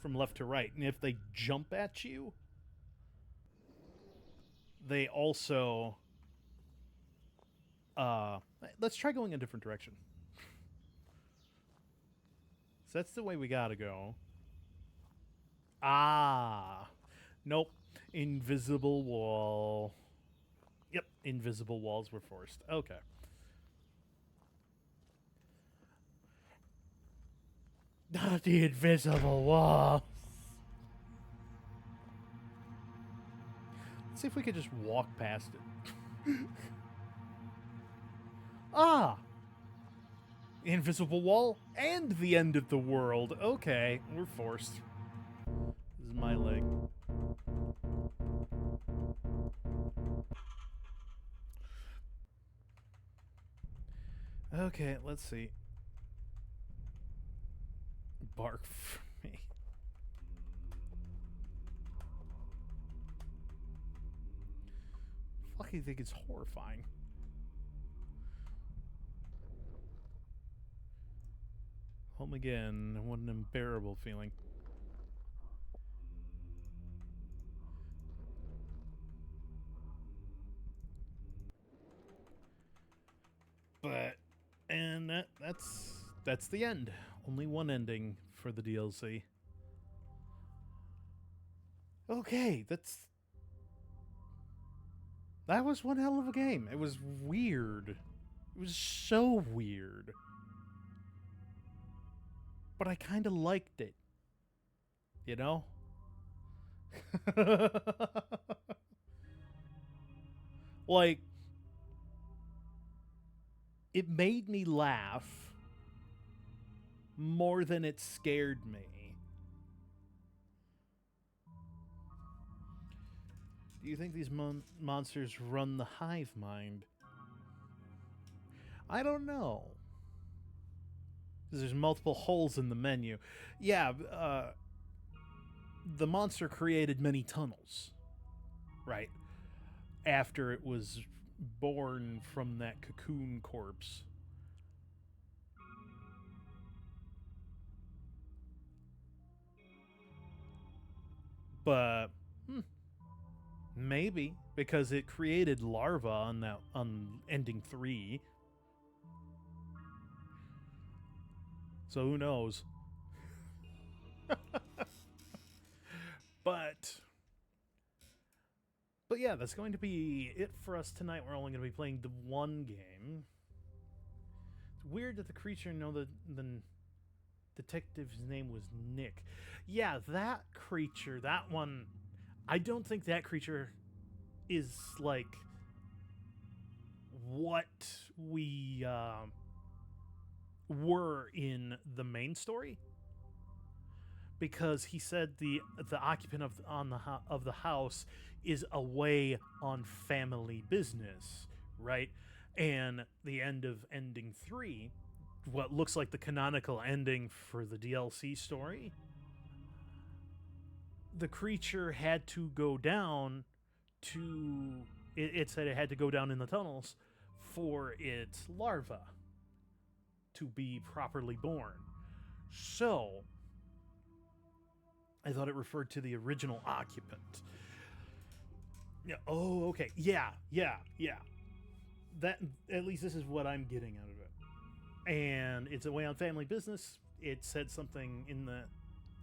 from left to right. And if they jump at you, they also let's try going a different direction. So that's the way we gotta go. Nope. Invisible wall. Yep, invisible walls were forced. Okay. Not the invisible wall. Let's see if we could just walk past it. Invisible wall and the end of the world. Okay, we're forced. This is my leg. Okay, let's see. Bark for me. Fucking think it's horrifying. Home again. What an unbearable feeling. But and that's the end. Only one ending for the DLC. Okay, that was one hell of a game. It was weird. It was so weird. But I kind of liked it. You know? Like, it made me laugh more than it scared me. Do you think these monsters run the hive mind? I don't know. Because there's multiple holes in the menu. Yeah, the monster created many tunnels, right? After it was born from that cocoon corpse. But maybe because it created larvae on ending 3. So who knows? But yeah, that's going to be it for us tonight. We're only going to be playing the one game. It's weird that the creature the detective's name was Nick. Yeah, that creature, that one, I don't think that creature is like what we were in the main story, because he said the occupant of the house is away on family business, right? And the end of ending 3, what looks like the canonical ending for the DLC story, the creature had to go down to. It said it had to go down in the tunnels for its larva to be properly born. So, I thought it referred to the original occupant. Yeah. Oh, okay. Yeah. That, at least this is what I'm getting out of it. And it's a way on family business. It said something in the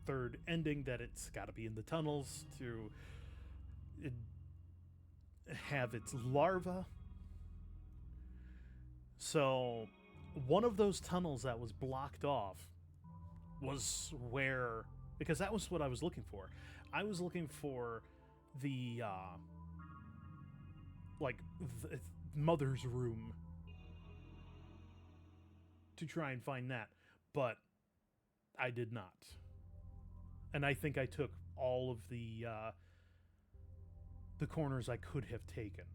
third ending that it's got to be in the tunnels to have its larva. So, one of those tunnels that was blocked off was where, because that was what I was looking for. I was looking for the the mother's room to try and find that, but I did not. And I think I took all of the corners I could have taken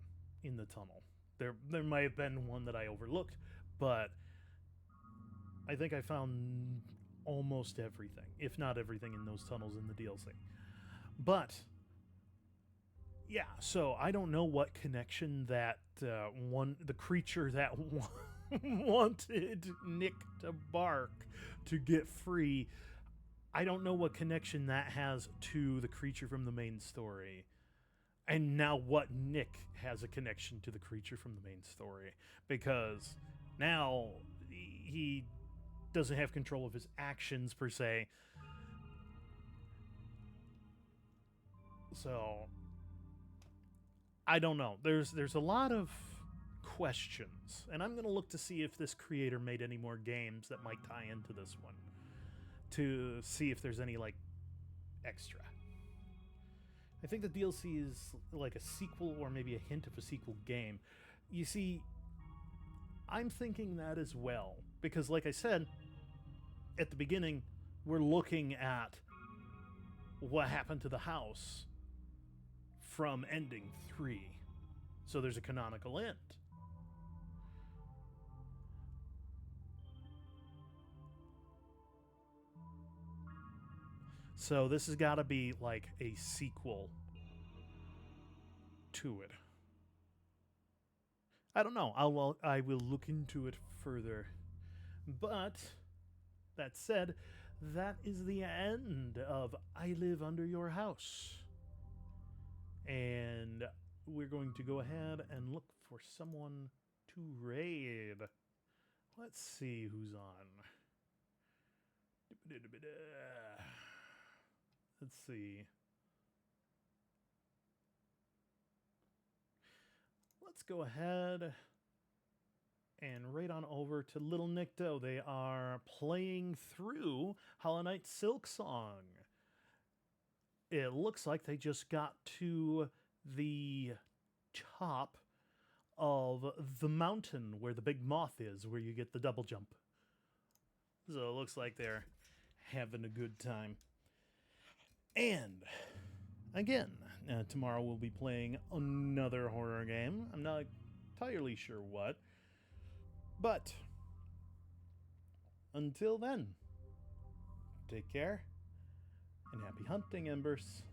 in the tunnel. There might have been one that I overlooked, but I think I found almost everything, if not everything, in those tunnels in the DLC. But yeah, so I don't know what connection that the creature that wanted Nick to bark to get free, I don't know what connection that has to the creature from the main story. And now what Nick has a connection to the creature from the main story. Because now he doesn't have control of his actions, per se. So, I don't know. There's a lot of questions. And I'm going to look to see if this creator made any more games that might tie into this one. To see if there's any, like, extra. I think the DLC is like a sequel or maybe a hint of a sequel game. You see, I'm thinking that as well. Because like I said, at the beginning, we're looking at what happened to the house from ending 3. So there's a canonical end. So this has got to be like a sequel to it. I don't know. I will look into it further. But that said, that is the end of I Live Under Your House. And we're going to go ahead and look for someone to raid. Let's see who's on. Let's see. Let's go ahead and raid on over to Little Nicto. They are playing through Hollow Knight Silksong. It looks like they just got to the top of the mountain where the big moth is, where you get the double jump. So it looks like they're having a good time. And again, tomorrow we'll be playing another horror game. I'm not entirely sure what. But until then, take care and happy hunting, Embers.